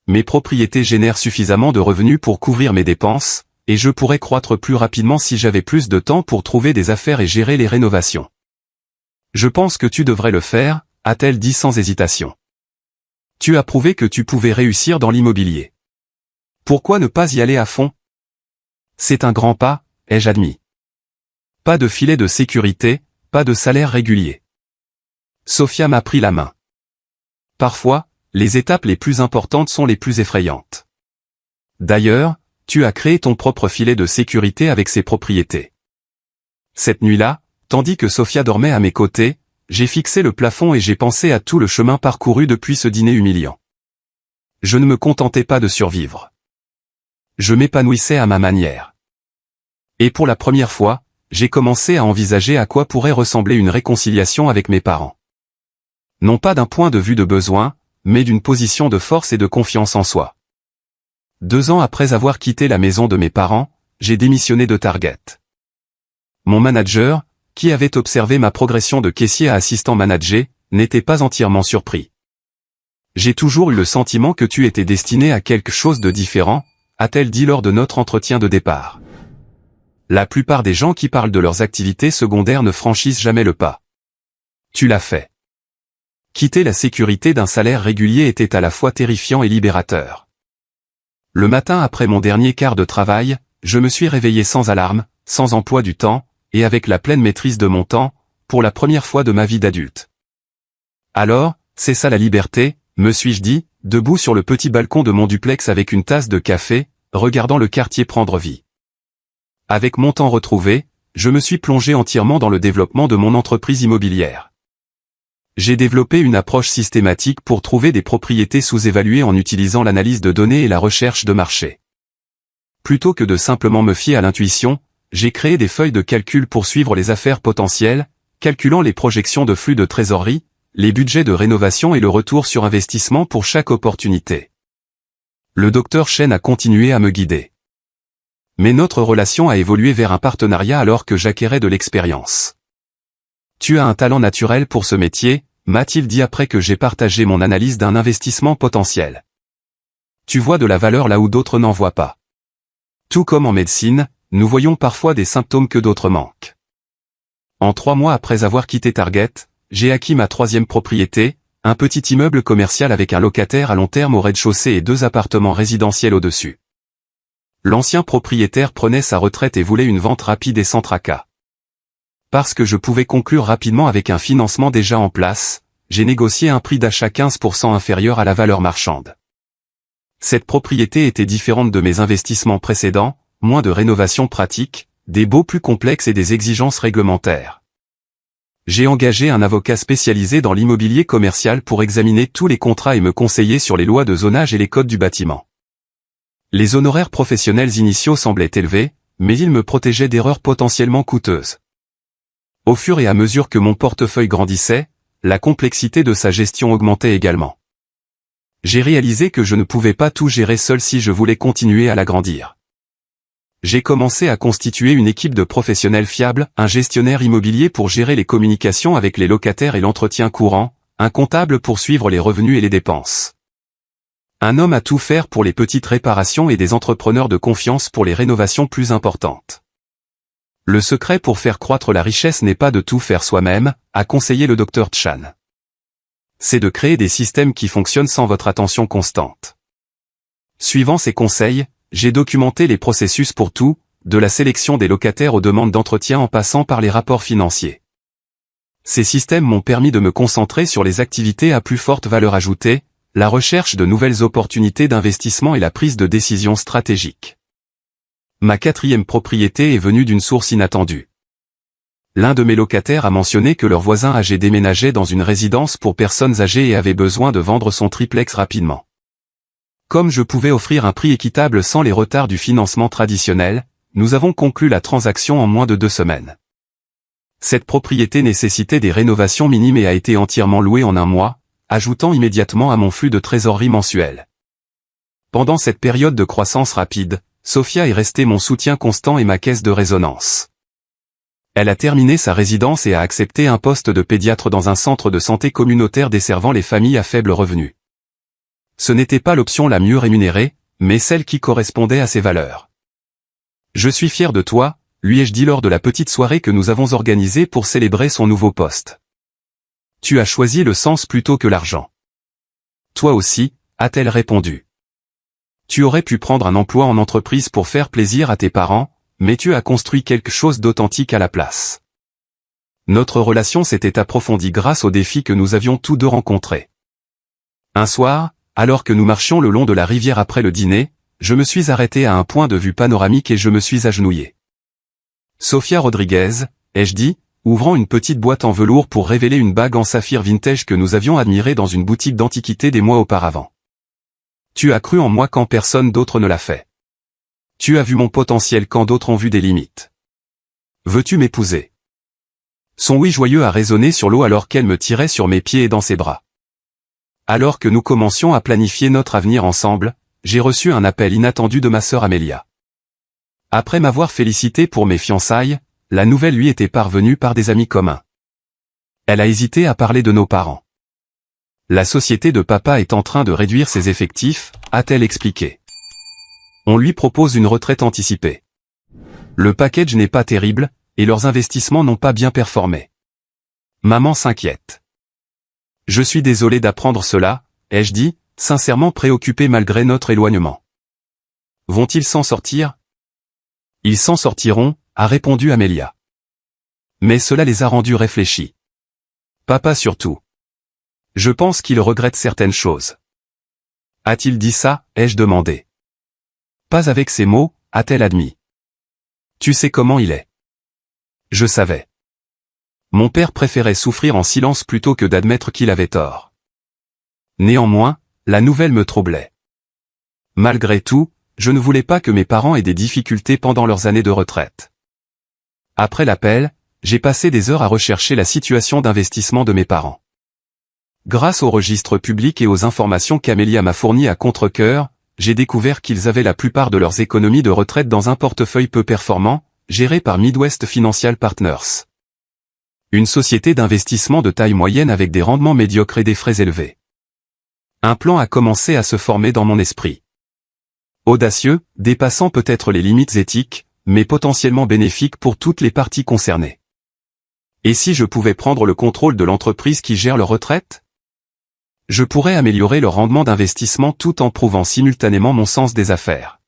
Mes propriétés génèrent suffisamment de revenus pour couvrir mes dépenses, et je pourrais croître plus rapidement si j'avais plus de temps pour trouver des affaires et gérer les rénovations. Je pense que tu devrais le faire, a-t-elle dit sans hésitation. Tu as prouvé que tu pouvais réussir dans l'immobilier. Pourquoi ne pas y aller à fond? C'est un grand pas, ai-je admis. Pas de filet de sécurité, pas de salaire régulier. Sophia m'a pris la main. Parfois, les étapes les plus importantes sont les plus effrayantes. D'ailleurs, tu as créé ton propre filet de sécurité avec ces propriétés. Cette nuit-là, tandis que Sophia dormait à mes côtés, j'ai fixé le plafond et j'ai pensé à tout le chemin parcouru depuis ce dîner humiliant. Je ne me contentais pas de survivre. Je m'épanouissais à ma manière. Et pour la première fois, j'ai commencé à envisager à quoi pourrait ressembler une réconciliation avec mes parents. Non pas d'un point de vue de besoin, mais d'une position de force et de confiance en soi. 2 ans après avoir quitté la maison de mes parents, j'ai démissionné de Target. Mon manager, qui avait observé ma progression de caissier à assistant manager, n'était pas entièrement surpris. J'ai toujours eu le sentiment que tu étais destiné à quelque chose de différent, a-t-elle dit lors de notre entretien de départ. La plupart des gens qui parlent de leurs activités secondaires ne franchissent jamais le pas. Tu l'as fait. Quitter la sécurité d'un salaire régulier était à la fois terrifiant et libérateur. Le matin après mon dernier quart de travail, je me suis réveillé sans alarme, sans emploi du temps, et avec la pleine maîtrise de mon temps, pour la première fois de ma vie d'adulte. Alors, c'est ça la liberté, me suis-je dit, debout sur le petit balcon de mon duplex avec une tasse de café, regardant le quartier prendre vie. Avec mon temps retrouvé, je me suis plongé entièrement dans le développement de mon entreprise immobilière. J'ai développé une approche systématique pour trouver des propriétés sous-évaluées en utilisant l'analyse de données et la recherche de marché. Plutôt que de simplement me fier à l'intuition, j'ai créé des feuilles de calcul pour suivre les affaires potentielles, calculant les projections de flux de trésorerie, les budgets de rénovation et le retour sur investissement pour chaque opportunité. Le docteur Chen a continué à me guider. Mais notre relation a évolué vers un partenariat alors que j'acquérais de l'expérience. Tu as un talent naturel pour ce métier, m'a-t-il dit après que j'ai partagé mon analyse d'un investissement potentiel. Tu vois de la valeur là où d'autres n'en voient pas. Tout comme en médecine, nous voyons parfois des symptômes que d'autres manquent. En 3 mois après avoir quitté Target, j'ai acquis ma 3e propriété, un petit immeuble commercial avec un locataire à long terme au rez-de-chaussée et 2 appartements résidentiels au-dessus. L'ancien propriétaire prenait sa retraite et voulait une vente rapide et sans tracas. Parce que je pouvais conclure rapidement avec un financement déjà en place, j'ai négocié un prix d'achat 15% inférieur à la valeur marchande. Cette propriété était différente de mes investissements précédents, moins de rénovations pratiques, des baux plus complexes et des exigences réglementaires. J'ai engagé un avocat spécialisé dans l'immobilier commercial pour examiner tous les contrats et me conseiller sur les lois de zonage et les codes du bâtiment. Les honoraires professionnels initiaux semblaient élevés, mais ils me protégeaient d'erreurs potentiellement coûteuses. Au fur et à mesure que mon portefeuille grandissait, la complexité de sa gestion augmentait également. J'ai réalisé que je ne pouvais pas tout gérer seul si je voulais continuer à l'agrandir. J'ai commencé à constituer une équipe de professionnels fiables, un gestionnaire immobilier pour gérer les communications avec les locataires et l'entretien courant, un comptable pour suivre les revenus et les dépenses. Un homme à tout faire pour les petites réparations et des entrepreneurs de confiance pour les rénovations plus importantes. Le secret pour faire croître la richesse n'est pas de tout faire soi-même, a conseillé le Dr Chan. C'est de créer des systèmes qui fonctionnent sans votre attention constante. Suivant ses conseils, j'ai documenté les processus pour tout, de la sélection des locataires aux demandes d'entretien en passant par les rapports financiers. Ces systèmes m'ont permis de me concentrer sur les activités à plus forte valeur ajoutée, la recherche de nouvelles opportunités d'investissement et la prise de décisions stratégiques. Ma 4e propriété est venue d'une source inattendue. L'un de mes locataires a mentionné que leur voisin âgé déménageait dans une résidence pour personnes âgées et avait besoin de vendre son triplex rapidement. Comme je pouvais offrir un prix équitable sans les retards du financement traditionnel, nous avons conclu la transaction en moins de 2 semaines. Cette propriété nécessitait des rénovations minimes et a été entièrement louée en 1 mois, ajoutant immédiatement à mon flux de trésorerie mensuel. Pendant cette période de croissance rapide, Sophia est restée mon soutien constant et ma caisse de résonance. Elle a terminé sa résidence et a accepté un poste de pédiatre dans un centre de santé communautaire desservant les familles à faible revenu. Ce n'était pas l'option la mieux rémunérée, mais celle qui correspondait à ses valeurs. Je suis fier de toi, lui ai-je dit lors de la petite soirée que nous avons organisée pour célébrer son nouveau poste. Tu as choisi le sens plutôt que l'argent. Toi aussi, a-t-elle répondu. Tu aurais pu prendre un emploi en entreprise pour faire plaisir à tes parents, mais tu as construit quelque chose d'authentique à la place. Notre relation s'était approfondie grâce aux défis que nous avions tous deux rencontrés. Un soir, alors que nous marchions le long de la rivière après le dîner, je me suis arrêté à un point de vue panoramique et je me suis agenouillé. Sophia Rodriguez, ai-je dit, ouvrant une petite boîte en velours pour révéler une bague en saphir vintage que nous avions admirée dans une boutique d'antiquité des mois auparavant. Tu as cru en moi quand personne d'autre ne l'a fait. Tu as vu mon potentiel quand d'autres ont vu des limites. Veux-tu m'épouser? Son oui joyeux a résonné sur l'eau alors qu'elle me tirait sur mes pieds et dans ses bras. Alors que nous commencions à planifier notre avenir ensemble, j'ai reçu un appel inattendu de ma sœur Amélia. Après m'avoir félicité pour mes fiançailles, la nouvelle lui était parvenue par des amis communs. Elle a hésité à parler de nos parents. La société de papa est en train de réduire ses effectifs, a-t-elle expliqué. On lui propose une retraite anticipée. Le package n'est pas terrible, et leurs investissements n'ont pas bien performé. Maman s'inquiète. Je suis désolé d'apprendre cela, ai-je dit, sincèrement préoccupé malgré notre éloignement. Vont-ils s'en sortir? Ils s'en sortiront, a répondu Amelia. Mais cela les a rendus réfléchis. Papa surtout. Je pense qu'il regrette certaines choses. A-t-il dit ça, ai-je demandé. Pas avec ces mots, a-t-elle admis. Tu sais comment il est. Je savais. Mon père préférait souffrir en silence plutôt que d'admettre qu'il avait tort. Néanmoins, la nouvelle me troublait. Malgré tout, je ne voulais pas que mes parents aient des difficultés pendant leurs années de retraite. Après l'appel, j'ai passé des heures à rechercher la situation d'investissement de mes parents. Grâce aux registres publics et aux informations qu'Amelia m'a fournies à contre-cœur, j'ai découvert qu'ils avaient la plupart de leurs économies de retraite dans un portefeuille peu performant, géré par Midwest Financial Partners. Une société d'investissement de taille moyenne avec des rendements médiocres et des frais élevés. Un plan a commencé à se former dans mon esprit. Audacieux, dépassant peut-être les limites éthiques, mais potentiellement bénéfique pour toutes les parties concernées. Et si je pouvais prendre le contrôle de l'entreprise qui gère leur retraite? Je pourrais améliorer leur rendement d'investissement tout en prouvant simultanément mon sens des affaires.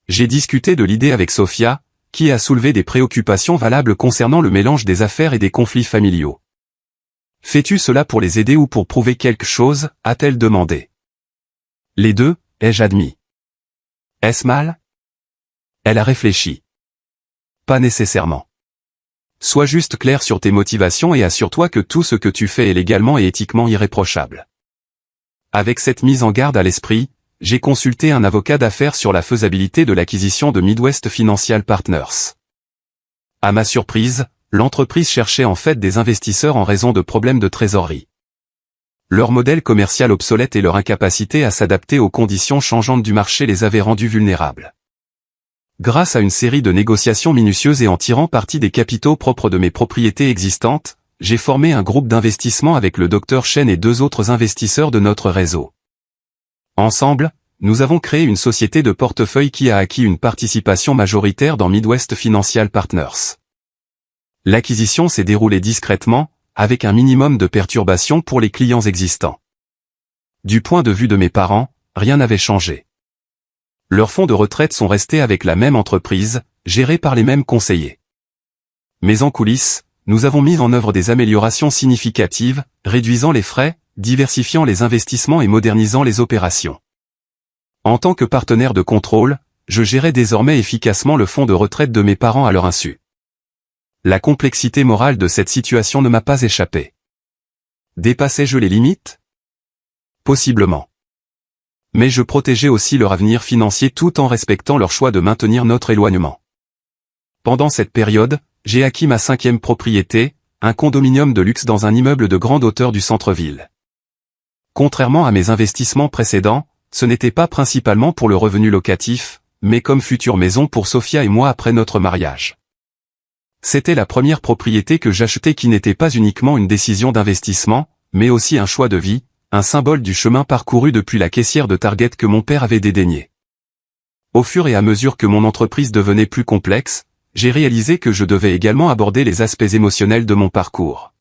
J'ai discuté de l'idée avec Sophia, qui a soulevé des préoccupations valables concernant le mélange des affaires et des conflits familiaux. Fais-tu cela pour les aider ou pour prouver quelque chose, a-t-elle demandé. Les deux, ai-je admis. Est-ce mal? Elle a réfléchi. Pas nécessairement. Sois juste clair sur tes motivations et assure-toi que tout ce que tu fais est légalement et éthiquement irréprochable. Avec cette mise en garde à l'esprit, j'ai consulté un avocat d'affaires sur la faisabilité de l'acquisition de Midwest Financial Partners. À ma surprise, l'entreprise cherchait en fait des investisseurs en raison de problèmes de trésorerie. Leur modèle commercial obsolète et leur incapacité à s'adapter aux conditions changeantes du marché les avaient rendus vulnérables. Grâce à une série de négociations minutieuses et en tirant parti des capitaux propres de mes propriétés existantes, j'ai formé un groupe d'investissement avec le Dr Chen et deux autres investisseurs de notre réseau. Ensemble, nous avons créé une société de portefeuille qui a acquis une participation majoritaire dans Midwest Financial Partners. L'acquisition s'est déroulée discrètement, avec un minimum de perturbations pour les clients existants. Du point de vue de mes parents, rien n'avait changé. Leurs fonds de retraite sont restés avec la même entreprise, gérés par les mêmes conseillers. Mais en coulisses, nous avons mis en œuvre des améliorations significatives, réduisant les frais, diversifiant les investissements et modernisant les opérations. En tant que partenaire de contrôle, je gérais désormais efficacement le fonds de retraite de mes parents à leur insu. La complexité morale de cette situation ne m'a pas échappé. Dépassais-je les limites? Possiblement. Mais je protégeais aussi leur avenir financier tout en respectant leur choix de maintenir notre éloignement. Pendant cette période, j'ai acquis ma 5e propriété, un condominium de luxe dans un immeuble de grande hauteur du centre-ville. Contrairement à mes investissements précédents, ce n'était pas principalement pour le revenu locatif, mais comme future maison pour Sophia et moi après notre mariage. C'était la première propriété que j'achetais qui n'était pas uniquement une décision d'investissement, mais aussi un choix de vie, un symbole du chemin parcouru depuis la caissière de Target que mon père avait dédaigné. Au fur et à mesure que mon entreprise devenait plus complexe, j'ai réalisé que je devais également aborder les aspects émotionnels de mon parcours.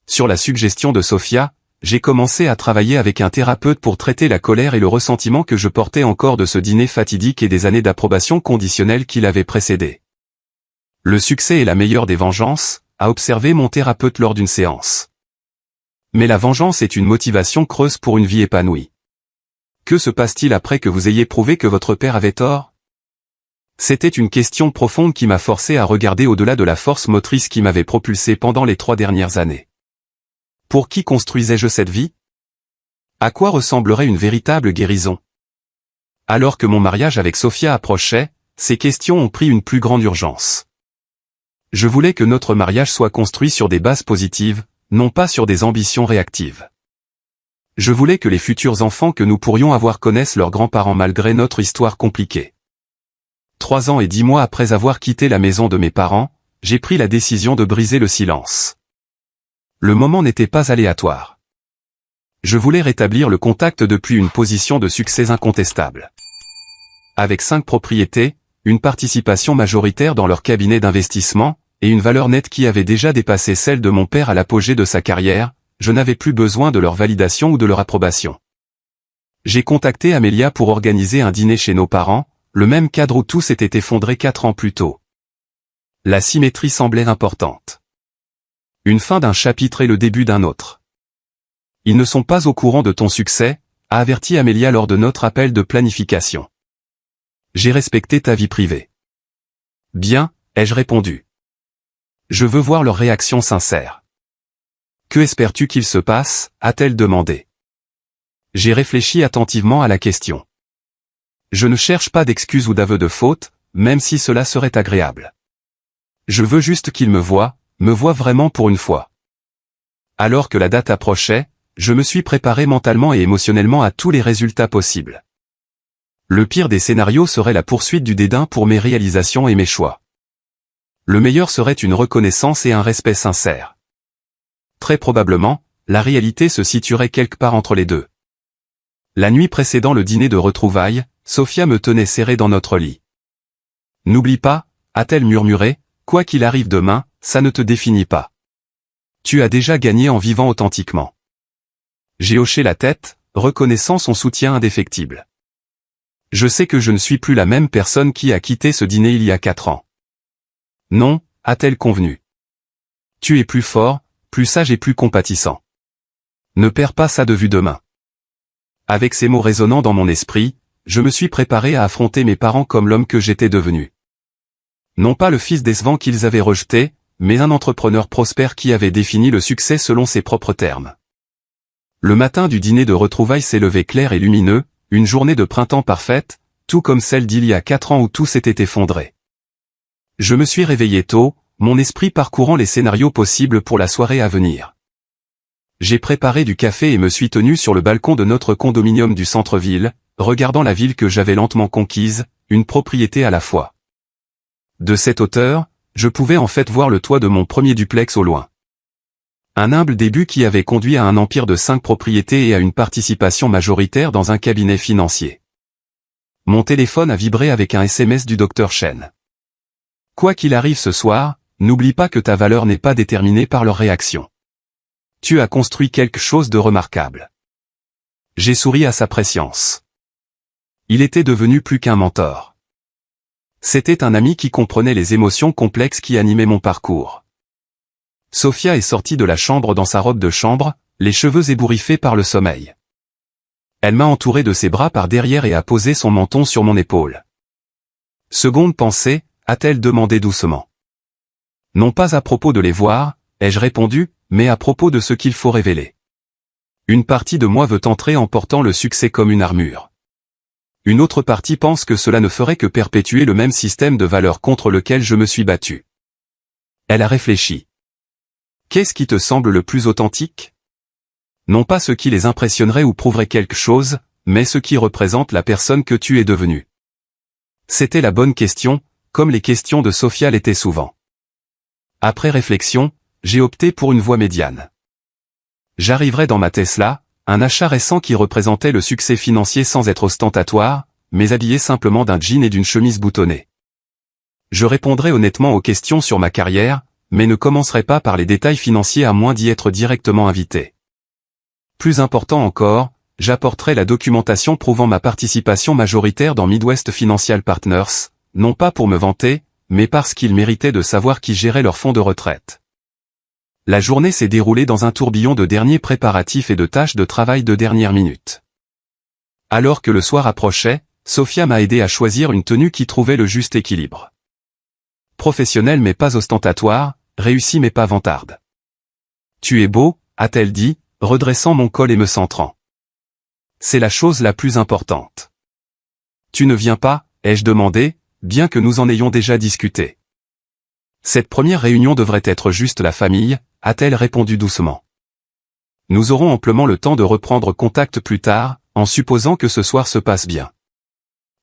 Sur la suggestion de Sophia, j'ai commencé à travailler avec un thérapeute pour traiter la colère et le ressentiment que je portais encore de ce dîner fatidique et des années d'approbation conditionnelle qui l'avaient précédé. Le succès est la meilleure des vengeances, a observé mon thérapeute lors d'une séance. Mais la vengeance est une motivation creuse pour une vie épanouie. Que se passe-t-il après que vous ayez prouvé que votre père avait tort? C'était une question profonde qui m'a forcé à regarder au-delà de la force motrice qui m'avait propulsé pendant les 3 dernières années. Pour qui construisais-je cette vie? À quoi ressemblerait une véritable guérison? Alors que mon mariage avec Sophia approchait, ces questions ont pris une plus grande urgence. Je voulais que notre mariage soit construit sur des bases positives, non pas sur des ambitions réactives. Je voulais que les futurs enfants que nous pourrions avoir connaissent leurs grands-parents malgré notre histoire compliquée. 3 ans et 10 mois après avoir quitté la maison de mes parents, j'ai pris la décision de briser le silence. Le moment n'était pas aléatoire. Je voulais rétablir le contact depuis une position de succès incontestable. Avec 5 propriétés, une participation majoritaire dans leur cabinet d'investissement, et une valeur nette qui avait déjà dépassé celle de mon père à l'apogée de sa carrière, je n'avais plus besoin de leur validation ou de leur approbation. J'ai contacté Amélia pour organiser un dîner chez nos parents, le même cadre où tout s'était effondré 4 ans plus tôt. La symétrie semblait importante. Une fin d'un chapitre et le début d'un autre. Ils ne sont pas au courant de ton succès, a averti Amélia lors de notre appel de planification. J'ai respecté ta vie privée. Bien, ai-je répondu. Je veux voir leur réaction sincère. Que espères-tu qu'il se passe, a-t-elle demandé. J'ai réfléchi attentivement à la question. Je ne cherche pas d'excuses ou d'aveux de faute, même si cela serait agréable. Je veux juste qu'ils me voient vraiment pour une fois. Alors que la date approchait, je me suis préparé mentalement et émotionnellement à tous les résultats possibles. Le pire des scénarios serait la poursuite du dédain pour mes réalisations et mes choix. Le meilleur serait une reconnaissance et un respect sincère. Très probablement, la réalité se situerait quelque part entre les deux. La nuit précédant le dîner de retrouvailles, Sophia me tenait serré dans notre lit. « N'oublie pas, a-t-elle murmuré, quoi qu'il arrive demain, ça ne te définit pas. Tu as déjà gagné en vivant authentiquement. » J'ai hoché la tête, reconnaissant son soutien indéfectible. Je sais que je ne suis plus la même personne qui a quitté ce dîner il y a 4 ans. Non, a-t-elle convenu. Tu es plus fort, plus sage et plus compatissant. Ne perds pas ça de vue demain. Avec ces mots résonnant dans mon esprit, je me suis préparé à affronter mes parents comme l'homme que j'étais devenu. Non pas le fils décevant qu'ils avaient rejeté, mais un entrepreneur prospère qui avait défini le succès selon ses propres termes. Le matin du dîner de retrouvailles s'est levé clair et lumineux, une journée de printemps parfaite, tout comme celle d'il y a 4 ans où tout s'était effondré. Je me suis réveillé tôt, mon esprit parcourant les scénarios possibles pour la soirée à venir. J'ai préparé du café et me suis tenu sur le balcon de notre condominium du centre-ville, regardant la ville que j'avais lentement conquise, une propriété à la fois. De cette hauteur, je pouvais en fait voir le toit de mon premier duplex au loin. Un humble début qui avait conduit à un empire de 5 propriétés et à une participation majoritaire dans un cabinet financier. Mon téléphone a vibré avec un SMS du Dr Chen. Quoi qu'il arrive ce soir, n'oublie pas que ta valeur n'est pas déterminée par leur réaction. Tu as construit quelque chose de remarquable. J'ai souri à sa prescience. Il était devenu plus qu'un mentor. C'était un ami qui comprenait les émotions complexes qui animaient mon parcours. Sophia est sortie de la chambre dans sa robe de chambre, les cheveux ébouriffés par le sommeil. Elle m'a entouré de ses bras par derrière et a posé son menton sur mon épaule. Seconde pensée, a-t-elle demandé doucement. Non pas à propos de les voir, ai-je répondu, mais à propos de ce qu'il faut révéler. Une partie de moi veut entrer en portant le succès comme une armure. Une autre partie pense que cela ne ferait que perpétuer le même système de valeurs contre lequel je me suis battu. Elle a réfléchi. Qu'est-ce qui te semble le plus authentique? Non pas ce qui les impressionnerait ou prouverait quelque chose, mais ce qui représente la personne que tu es devenue. C'était la bonne question, comme les questions de Sophia l'étaient souvent. Après réflexion, j'ai opté pour une voie médiane. J'arriverai dans ma Tesla, un achat récent qui représentait le succès financier sans être ostentatoire, mais habillé simplement d'un jean et d'une chemise boutonnée. Je répondrai honnêtement aux questions sur ma carrière, mais ne commencerai pas par les détails financiers à moins d'y être directement invité. Plus important encore, j'apporterai la documentation prouvant ma participation majoritaire dans Midwest Financial Partners, non pas pour me vanter, mais parce qu'ils méritaient de savoir qui gérait leur fonds de retraite. La journée s'est déroulée dans un tourbillon de derniers préparatifs et de tâches de travail de dernière minute. Alors que le soir approchait, Sophia m'a aidé à choisir une tenue qui trouvait le juste équilibre. Professionnelle mais pas ostentatoire, réussie mais pas vantarde. Tu es beau, a-t-elle dit, redressant mon col et me centrant. C'est la chose la plus importante. Tu ne viens pas, ai-je demandé, bien que nous en ayons déjà discuté. Cette première réunion devrait être juste la famille, a-t-elle répondu doucement. Nous aurons amplement le temps de reprendre contact plus tard, en supposant que ce soir se passe bien.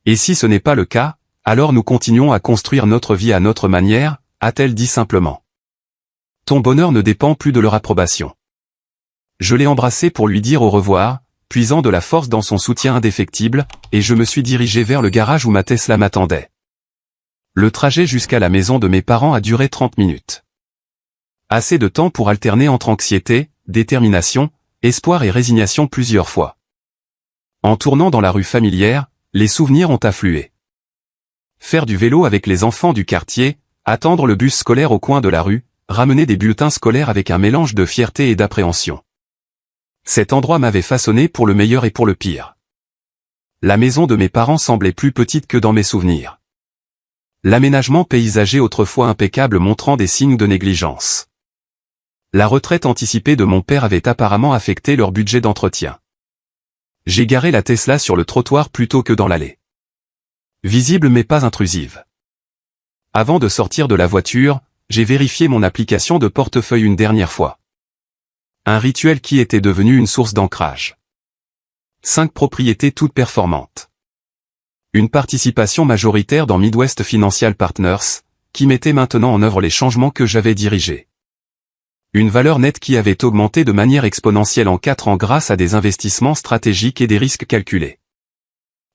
Et si ce n'est pas le cas, alors nous continuons à construire notre vie à notre manière, a-t-elle dit simplement. Ton bonheur ne dépend plus de leur approbation. Je l'ai embrassé pour lui dire au revoir, puisant de la force dans son soutien indéfectible, et je me suis dirigé vers le garage où ma Tesla m'attendait. Le trajet jusqu'à la maison de mes parents a duré 30 minutes. Assez de temps pour alterner entre anxiété, détermination, espoir et résignation plusieurs fois. En tournant dans la rue familière, les souvenirs ont afflué. Faire du vélo avec les enfants du quartier, attendre le bus scolaire au coin de la rue, ramener des bulletins scolaires avec un mélange de fierté et d'appréhension. Cet endroit m'avait façonné pour le meilleur et pour le pire. La maison de mes parents semblait plus petite que dans mes souvenirs. L'aménagement paysager autrefois impeccable montrant des signes de négligence. La retraite anticipée de mon père avait apparemment affecté leur budget d'entretien. J'ai garé la Tesla sur le trottoir plutôt que dans l'allée. Visible mais pas intrusive. Avant de sortir de la voiture, j'ai vérifié mon application de portefeuille une dernière fois. Un rituel qui était devenu une source d'ancrage. 5 propriétés toutes performantes. Une participation majoritaire dans Midwest Financial Partners, qui mettait maintenant en œuvre les changements que j'avais dirigés. Une valeur nette qui avait augmenté de manière exponentielle en 4 ans grâce à des investissements stratégiques et des risques calculés.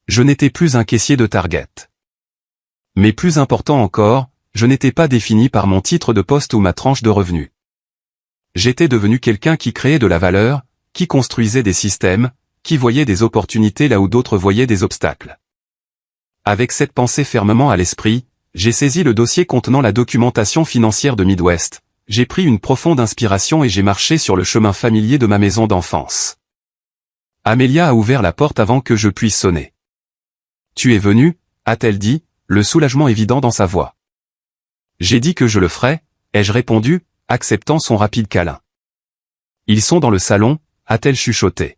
Je n'étais plus un caissier de Target. Mais plus important encore, je n'étais pas défini par mon titre de poste ou ma tranche de revenus. J'étais devenu quelqu'un qui créait de la valeur, qui construisait des systèmes, qui voyait des opportunités là où d'autres voyaient des obstacles. Avec cette pensée fermement à l'esprit, j'ai saisi le dossier contenant la documentation financière de Midwest. J'ai pris une profonde inspiration et j'ai marché sur le chemin familier de ma maison d'enfance. Amélia a ouvert la porte avant que je puisse sonner. « Tu es venu ?» a-t-elle dit, le soulagement évident dans sa voix. J'ai dit que je le ferais, ai-je répondu, acceptant son rapide câlin. Ils sont dans le salon, a-t-elle chuchoté.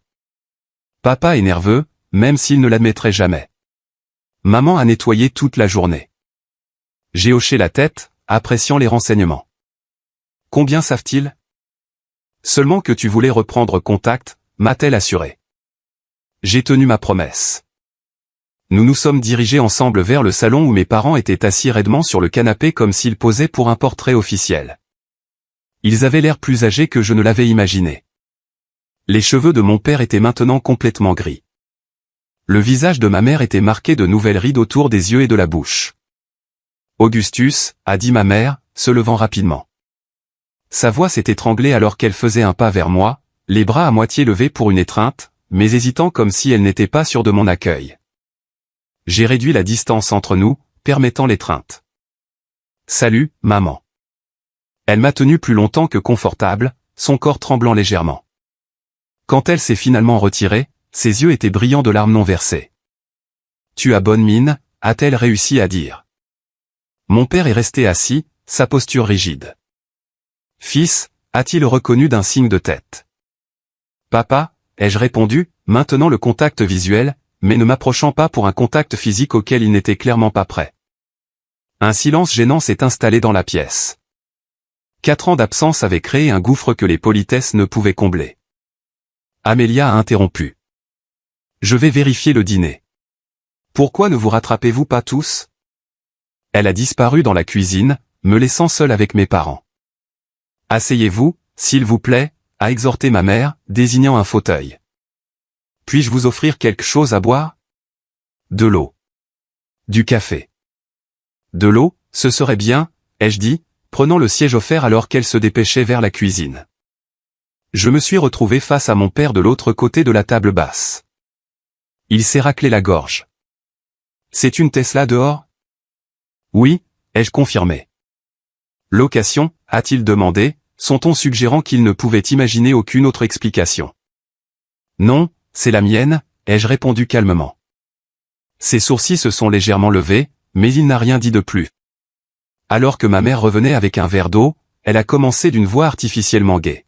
Papa est nerveux, même s'il ne l'admettrait jamais. Maman a nettoyé toute la journée. J'ai hoché la tête, appréciant les renseignements. Combien savent-ils? Seulement que tu voulais reprendre contact, m'a-t-elle assuré. J'ai tenu ma promesse. Nous nous sommes dirigés ensemble vers le salon où mes parents étaient assis raidement sur le canapé comme s'ils posaient pour un portrait officiel. Ils avaient l'air plus âgés que je ne l'avais imaginé. Les cheveux de mon père étaient maintenant complètement gris. Le visage de ma mère était marqué de nouvelles rides autour des yeux et de la bouche. Augustus, a dit ma mère, se levant rapidement. Sa voix s'est étranglée alors qu'elle faisait un pas vers moi, les bras à moitié levés pour une étreinte, mais hésitant comme si elle n'était pas sûre de mon accueil. J'ai réduit la distance entre nous, permettant l'étreinte. Salut, maman. Elle m'a tenu plus longtemps que confortable, son corps tremblant légèrement. Quand elle s'est finalement retirée, ses yeux étaient brillants de larmes non versées. Tu as bonne mine, a-t-elle réussi à dire. Mon père est resté assis, sa posture rigide. Fils, a-t-il reconnu d'un signe de tête. Papa, ai-je répondu, maintenant le contact visuel, mais ne m'approchant pas pour un contact physique auquel il n'était clairement pas prêt. Un silence gênant s'est installé dans la pièce. 4 ans d'absence avaient créé un gouffre que les politesses ne pouvaient combler. Amélia a interrompu. Je vais vérifier le dîner. Pourquoi ne vous rattrapez-vous pas tous? Elle a disparu dans la cuisine, me laissant seul avec mes parents. Asseyez-vous, s'il vous plaît, a exhorté ma mère, désignant un fauteuil. Puis-je vous offrir quelque chose à boire? De l'eau. Du café. De l'eau, ce serait bien, ai-je dit, prenant le siège offert alors qu'elle se dépêchait vers la cuisine. Je me suis retrouvé face à mon père de l'autre côté de la table basse. Il s'est raclé la gorge. C'est une Tesla dehors? Oui, ai-je confirmé. Location, a-t-il demandé, son ton suggérant qu'il ne pouvait imaginer aucune autre explication. Non, c'est la mienne, ai-je répondu calmement. Ses sourcils se sont légèrement levés, mais il n'a rien dit de plus. Alors que ma mère revenait avec un verre d'eau, elle a commencé d'une voix artificiellement gaie.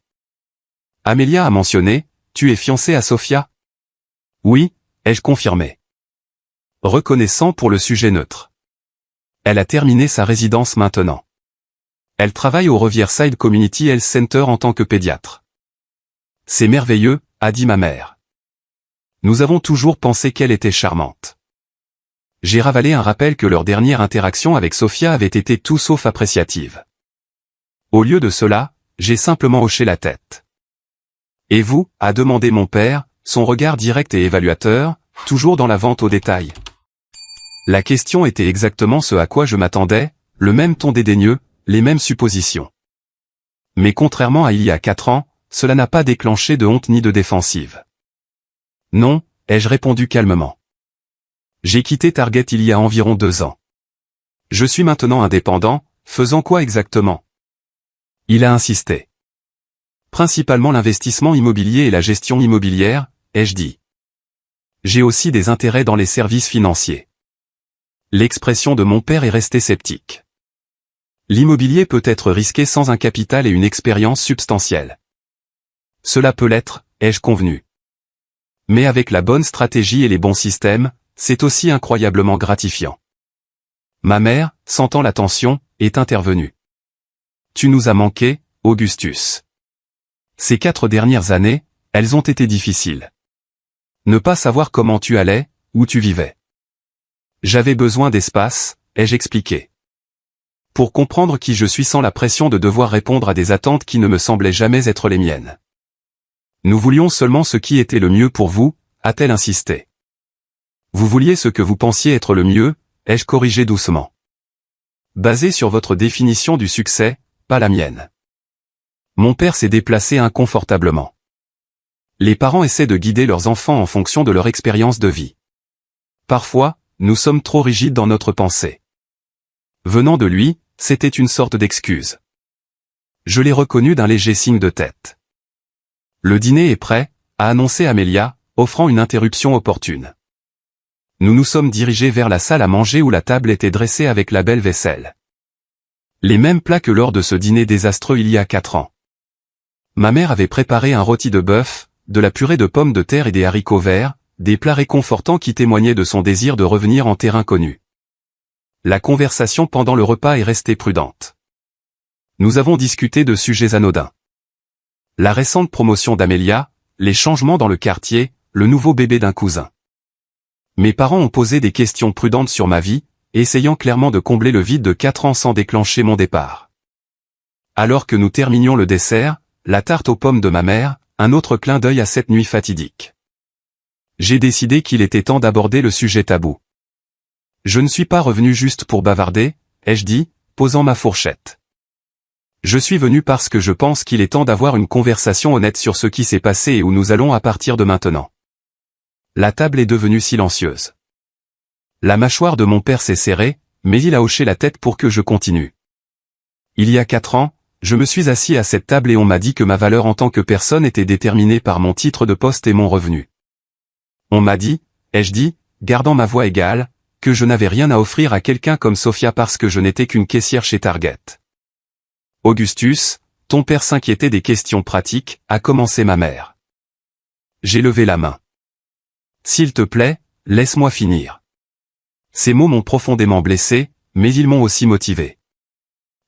Amélia a mentionné, tu es fiancé à Sophia? Oui, ai-je confirmé. Reconnaissant pour le sujet neutre. Elle a terminé sa résidence maintenant. Elle travaille au Riverside Community Health Center en tant que pédiatre. C'est merveilleux, a dit ma mère. Nous avons toujours pensé qu'elle était charmante. J'ai ravalé un rappel que leur dernière interaction avec Sophia avait été tout sauf appréciative. Au lieu de cela, j'ai simplement hoché la tête. Et vous, a demandé mon père, son regard direct et évaluateur, toujours dans la vente au détail. La question était exactement ce à quoi je m'attendais, le même ton dédaigneux, les mêmes suppositions. Mais contrairement à il y a 4 ans, cela n'a pas déclenché de honte ni de défensive. Non, ai-je répondu calmement. J'ai quitté Target il y a environ 2 ans. Je suis maintenant indépendant, faisant quoi exactement? Il a insisté. Principalement l'investissement immobilier et la gestion immobilière, ai-je dit. J'ai aussi des intérêts dans les services financiers. L'expression de mon père est restée sceptique. L'immobilier peut être risqué sans un capital et une expérience substantielle. Cela peut l'être, ai-je convenu. Mais avec la bonne stratégie et les bons systèmes, c'est aussi incroyablement gratifiant. Ma mère, sentant la tension, est intervenue. Tu nous as manqué, Augustus. Ces 4 dernières années, elles ont été difficiles. Ne pas savoir comment tu allais, où tu vivais. J'avais besoin d'espace, ai-je expliqué. Pour comprendre qui je suis sans la pression de devoir répondre à des attentes qui ne me semblaient jamais être les miennes. Nous voulions seulement ce qui était le mieux pour vous, a-t-elle insisté. Vous vouliez ce que vous pensiez être le mieux, ai-je corrigé doucement. Basé sur votre définition du succès, pas la mienne. Mon père s'est déplacé inconfortablement. Les parents essaient de guider leurs enfants en fonction de leur expérience de vie. Parfois, nous sommes trop rigides dans notre pensée. Venant de lui, c'était une sorte d'excuse. Je l'ai reconnu d'un léger signe de tête. Le dîner est prêt, a annoncé Amélia, offrant une interruption opportune. Nous nous sommes dirigés vers la salle à manger où la table était dressée avec la belle vaisselle. Les mêmes plats que lors de ce dîner désastreux il y a 4 ans. Ma mère avait préparé un rôti de bœuf, de la purée de pommes de terre et des haricots verts, des plats réconfortants qui témoignaient de son désir de revenir en terrain connu. La conversation pendant le repas est restée prudente. Nous avons discuté de sujets anodins. La récente promotion d'Amélia, les changements dans le quartier, le nouveau bébé d'un cousin. Mes parents ont posé des questions prudentes sur ma vie, essayant clairement de combler le vide de 4 ans sans déclencher mon départ. Alors que nous terminions le dessert, la tarte aux pommes de ma mère, un autre clin d'œil à cette nuit fatidique. J'ai décidé qu'il était temps d'aborder le sujet tabou. Je ne suis pas revenu juste pour bavarder, ai-je dit, posant ma fourchette. Je suis venu parce que je pense qu'il est temps d'avoir une conversation honnête sur ce qui s'est passé et où nous allons à partir de maintenant. La table est devenue silencieuse. La mâchoire de mon père s'est serrée, mais il a hoché la tête pour que je continue. Il y a 4 ans, je me suis assis à cette table et on m'a dit que ma valeur en tant que personne était déterminée par mon titre de poste et mon revenu. On m'a dit, ai-je dit, gardant ma voix égale, que je n'avais rien à offrir à quelqu'un comme Sophia parce que je n'étais qu'une caissière chez Target. Augustus, ton père s'inquiétait des questions pratiques, a commencé ma mère. J'ai levé la main. S'il te plaît, laisse-moi finir. Ces mots m'ont profondément blessé, mais ils m'ont aussi motivé.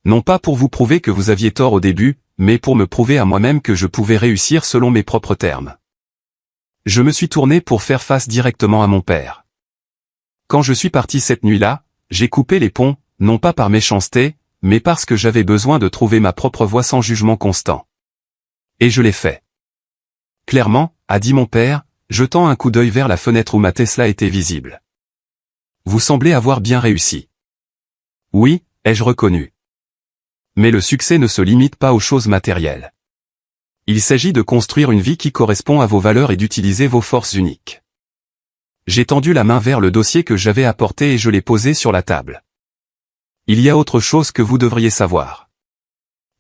Non pas pour vous prouver que vous aviez tort au début, mais pour me prouver à moi-même que je pouvais réussir selon mes propres termes. Je me suis tourné pour faire face directement à mon père. Quand je suis parti cette nuit-là, j'ai coupé les ponts, non pas par méchanceté, mais parce que j'avais besoin de trouver ma propre voie sans jugement constant. Et je l'ai fait. Clairement, a dit mon père, jetant un coup d'œil vers la fenêtre où ma Tesla était visible. Vous semblez avoir bien réussi. Oui, ai-je reconnu. Mais le succès ne se limite pas aux choses matérielles. Il s'agit de construire une vie qui correspond à vos valeurs et d'utiliser vos forces uniques. J'ai tendu la main vers le dossier que j'avais apporté et je l'ai posé sur la table. Il y a autre chose que vous devriez savoir.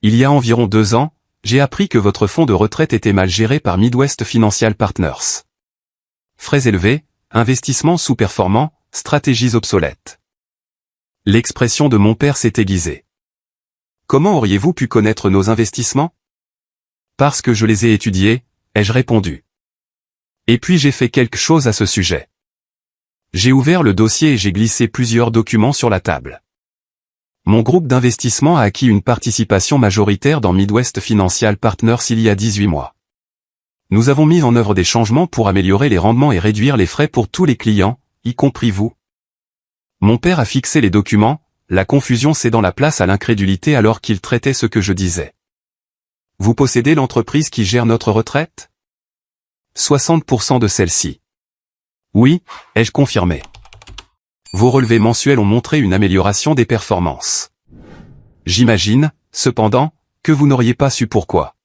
Il y a environ 2 ans, j'ai appris que votre fonds de retraite était mal géré par Midwest Financial Partners. Frais élevés, investissements sous-performants, stratégies obsolètes. L'expression de mon père s'est aiguisée. Comment auriez-vous pu connaître nos investissements? Parce que je les ai étudiés, ai-je répondu. Et puis j'ai fait quelque chose à ce sujet. J'ai ouvert le dossier et j'ai glissé plusieurs documents sur la table. Mon groupe d'investissement a acquis une participation majoritaire dans Midwest Financial Partners il y a 18 mois. Nous avons mis en œuvre des changements pour améliorer les rendements et réduire les frais pour tous les clients, y compris vous. Mon père a fixé les documents, la confusion cédant la place à l'incrédulité alors qu'il traitait ce que je disais. Vous possédez l'entreprise qui gère notre retraite? 60% de celles-ci. Oui, ai-je confirmé. Vos relevés mensuels ont montré une amélioration des performances. J'imagine, cependant, que vous n'auriez pas su pourquoi.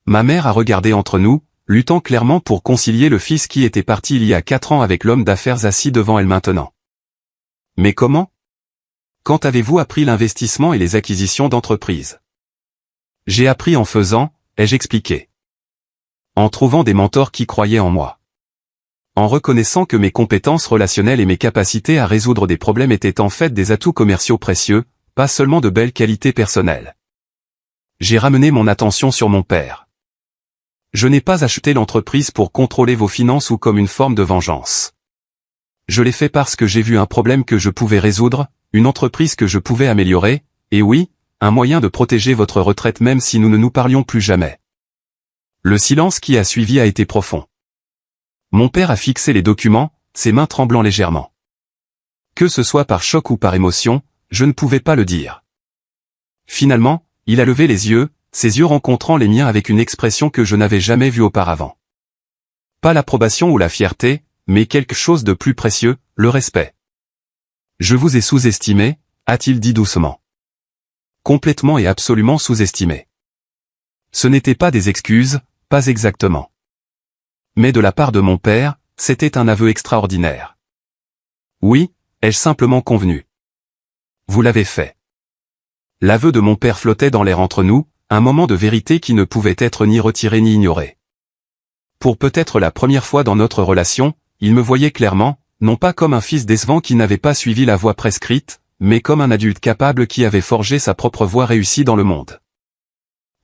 Ma mère a regardé entre nous, luttant clairement pour concilier le fils qui était parti il y a 4 ans avec l'homme d'affaires assis devant elle maintenant. Mais comment? Quand avez-vous appris l'investissement et les acquisitions d'entreprises? J'ai appris en faisant, ai-je expliqué. En trouvant des mentors qui croyaient en moi. En reconnaissant que mes compétences relationnelles et mes capacités à résoudre des problèmes étaient en fait des atouts commerciaux précieux, pas seulement de belles qualités personnelles. J'ai ramené mon attention sur mon père. Je n'ai pas acheté l'entreprise pour contrôler vos finances ou comme une forme de vengeance. Je l'ai fait parce que j'ai vu un problème que je pouvais résoudre, une entreprise que je pouvais améliorer, et oui, un moyen de protéger votre retraite même si nous ne nous parlions plus jamais. Le silence qui a suivi a été profond. Mon père a fixé les documents, ses mains tremblant légèrement. Que ce soit par choc ou par émotion, je ne pouvais pas le dire. Finalement, il a levé les yeux, ses yeux rencontrant les miens avec une expression que je n'avais jamais vue auparavant. Pas l'approbation ou la fierté, mais quelque chose de plus précieux, le respect. Je vous ai sous-estimé, a-t-il dit doucement. Complètement et absolument sous-estimé. Ce n'étaient pas des excuses, pas exactement. Mais de la part de mon père, c'était un aveu extraordinaire. Oui, ai-je simplement convenu. Vous l'avez fait. L'aveu de mon père flottait dans l'air entre nous, un moment de vérité qui ne pouvait être ni retiré ni ignoré. Pour peut-être la première fois dans notre relation, il me voyait clairement, non pas comme un fils décevant qui n'avait pas suivi la voie prescrite, mais comme un adulte capable qui avait forgé sa propre voie réussie dans le monde.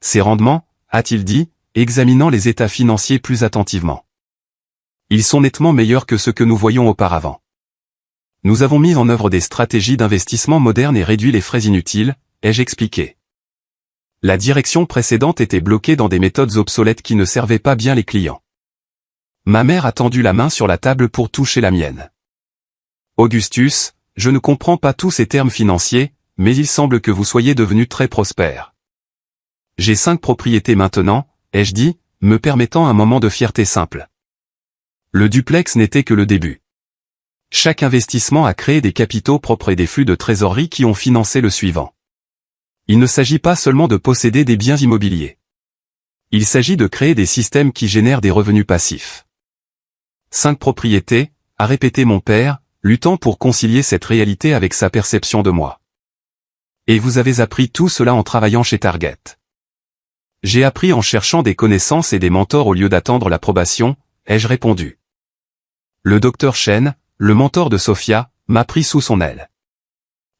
Ses rendements, a-t-il dit, examinant les états financiers plus attentivement. Ils sont nettement meilleurs que ceux que nous voyions auparavant. Nous avons mis en œuvre des stratégies d'investissement modernes et réduit les frais inutiles, ai-je expliqué. La direction précédente était bloquée dans des méthodes obsolètes qui ne servaient pas bien les clients. Ma mère a tendu la main sur la table pour toucher la mienne. Augustus, je ne comprends pas tous ces termes financiers, mais il semble que vous soyez devenu très prospère. J'ai 5 propriétés maintenant, ai-je dit, me permettant un moment de fierté simple. Le duplex n'était que le début. Chaque investissement a créé des capitaux propres et des flux de trésorerie qui ont financé le suivant. Il ne s'agit pas seulement de posséder des biens immobiliers. Il s'agit de créer des systèmes qui génèrent des revenus passifs. 5 propriétés, a répété mon père, luttant pour concilier cette réalité avec sa perception de moi. Et vous avez appris tout cela en travaillant chez Target. J'ai appris en cherchant des connaissances et des mentors au lieu d'attendre l'approbation, ai-je répondu. Le docteur Chen, le mentor de Sophia, m'a pris sous son aile.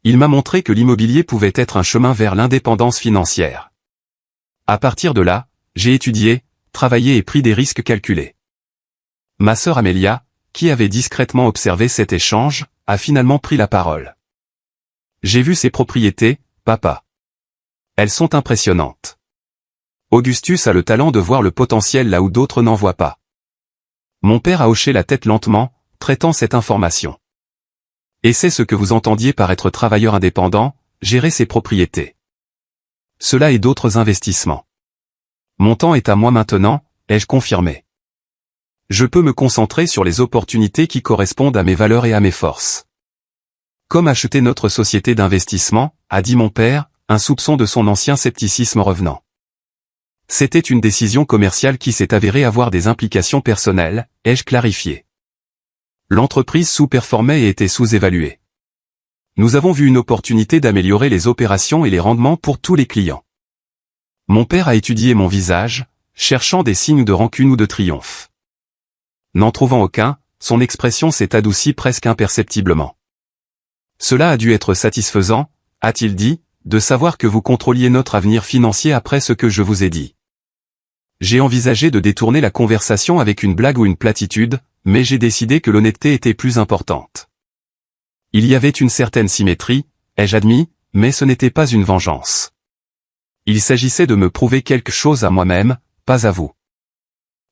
Il m'a montré que l'immobilier pouvait être un chemin vers l'indépendance financière. À partir de là, j'ai étudié, travaillé et pris des risques calculés. Ma sœur Amélia, qui avait discrètement observé cet échange, a finalement pris la parole. J'ai vu ces propriétés, papa. Elles sont impressionnantes. Augustus a le talent de voir le potentiel là où d'autres n'en voient pas. Mon père a hoché la tête lentement, traitant cette information. Et c'est ce que vous entendiez par être travailleur indépendant, gérer ses propriétés. Cela et d'autres investissements. Mon temps est à moi maintenant, ai-je confirmé. Je peux me concentrer sur les opportunités qui correspondent à mes valeurs et à mes forces. Comme acheter notre société d'investissement, a dit mon père, un soupçon de son ancien scepticisme revenant. C'était une décision commerciale qui s'est avérée avoir des implications personnelles, ai-je clarifié. L'entreprise sous-performait et était sous-évaluée. Nous avons vu une opportunité d'améliorer les opérations et les rendements pour tous les clients. Mon père a étudié mon visage, cherchant des signes de rancune ou de triomphe. N'en trouvant aucun, son expression s'est adoucie presque imperceptiblement. Cela a dû être satisfaisant, a-t-il dit, de savoir que vous contrôliez notre avenir financier après ce que je vous ai dit. J'ai envisagé de détourner la conversation avec une blague ou une platitude, mais j'ai décidé que l'honnêteté était plus importante. Il y avait une certaine symétrie, ai-je admis, mais ce n'était pas une vengeance. Il s'agissait de me prouver quelque chose à moi-même, pas à vous.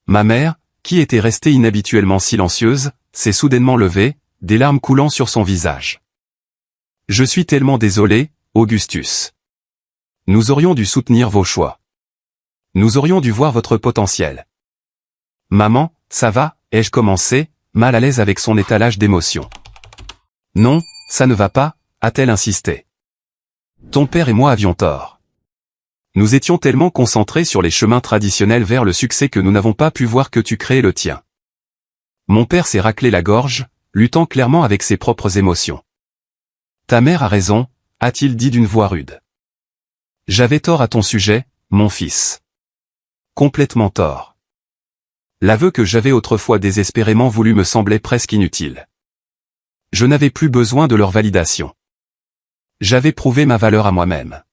Ma mère, qui était restée inhabituellement silencieuse, s'est soudainement levée, des larmes coulant sur son visage. Je suis tellement désolé, Augustus. Nous aurions dû soutenir vos choix. Nous aurions dû voir votre potentiel. Maman, ça va, ai-je commencé, mal à l'aise avec son étalage d'émotions. Non, ça ne va pas, a-t-elle insisté. Ton père et moi avions tort. Nous étions tellement concentrés sur les chemins traditionnels vers le succès que nous n'avons pas pu voir que tu créais le tien. Mon père s'est raclé la gorge, luttant clairement avec ses propres émotions. Ta mère a raison, a-t-il dit d'une voix rude. J'avais tort à ton sujet, mon fils. Complètement tort. L'aveu que j'avais autrefois désespérément voulu me semblait presque inutile. Je n'avais plus besoin de leur validation. J'avais prouvé ma valeur à moi-même.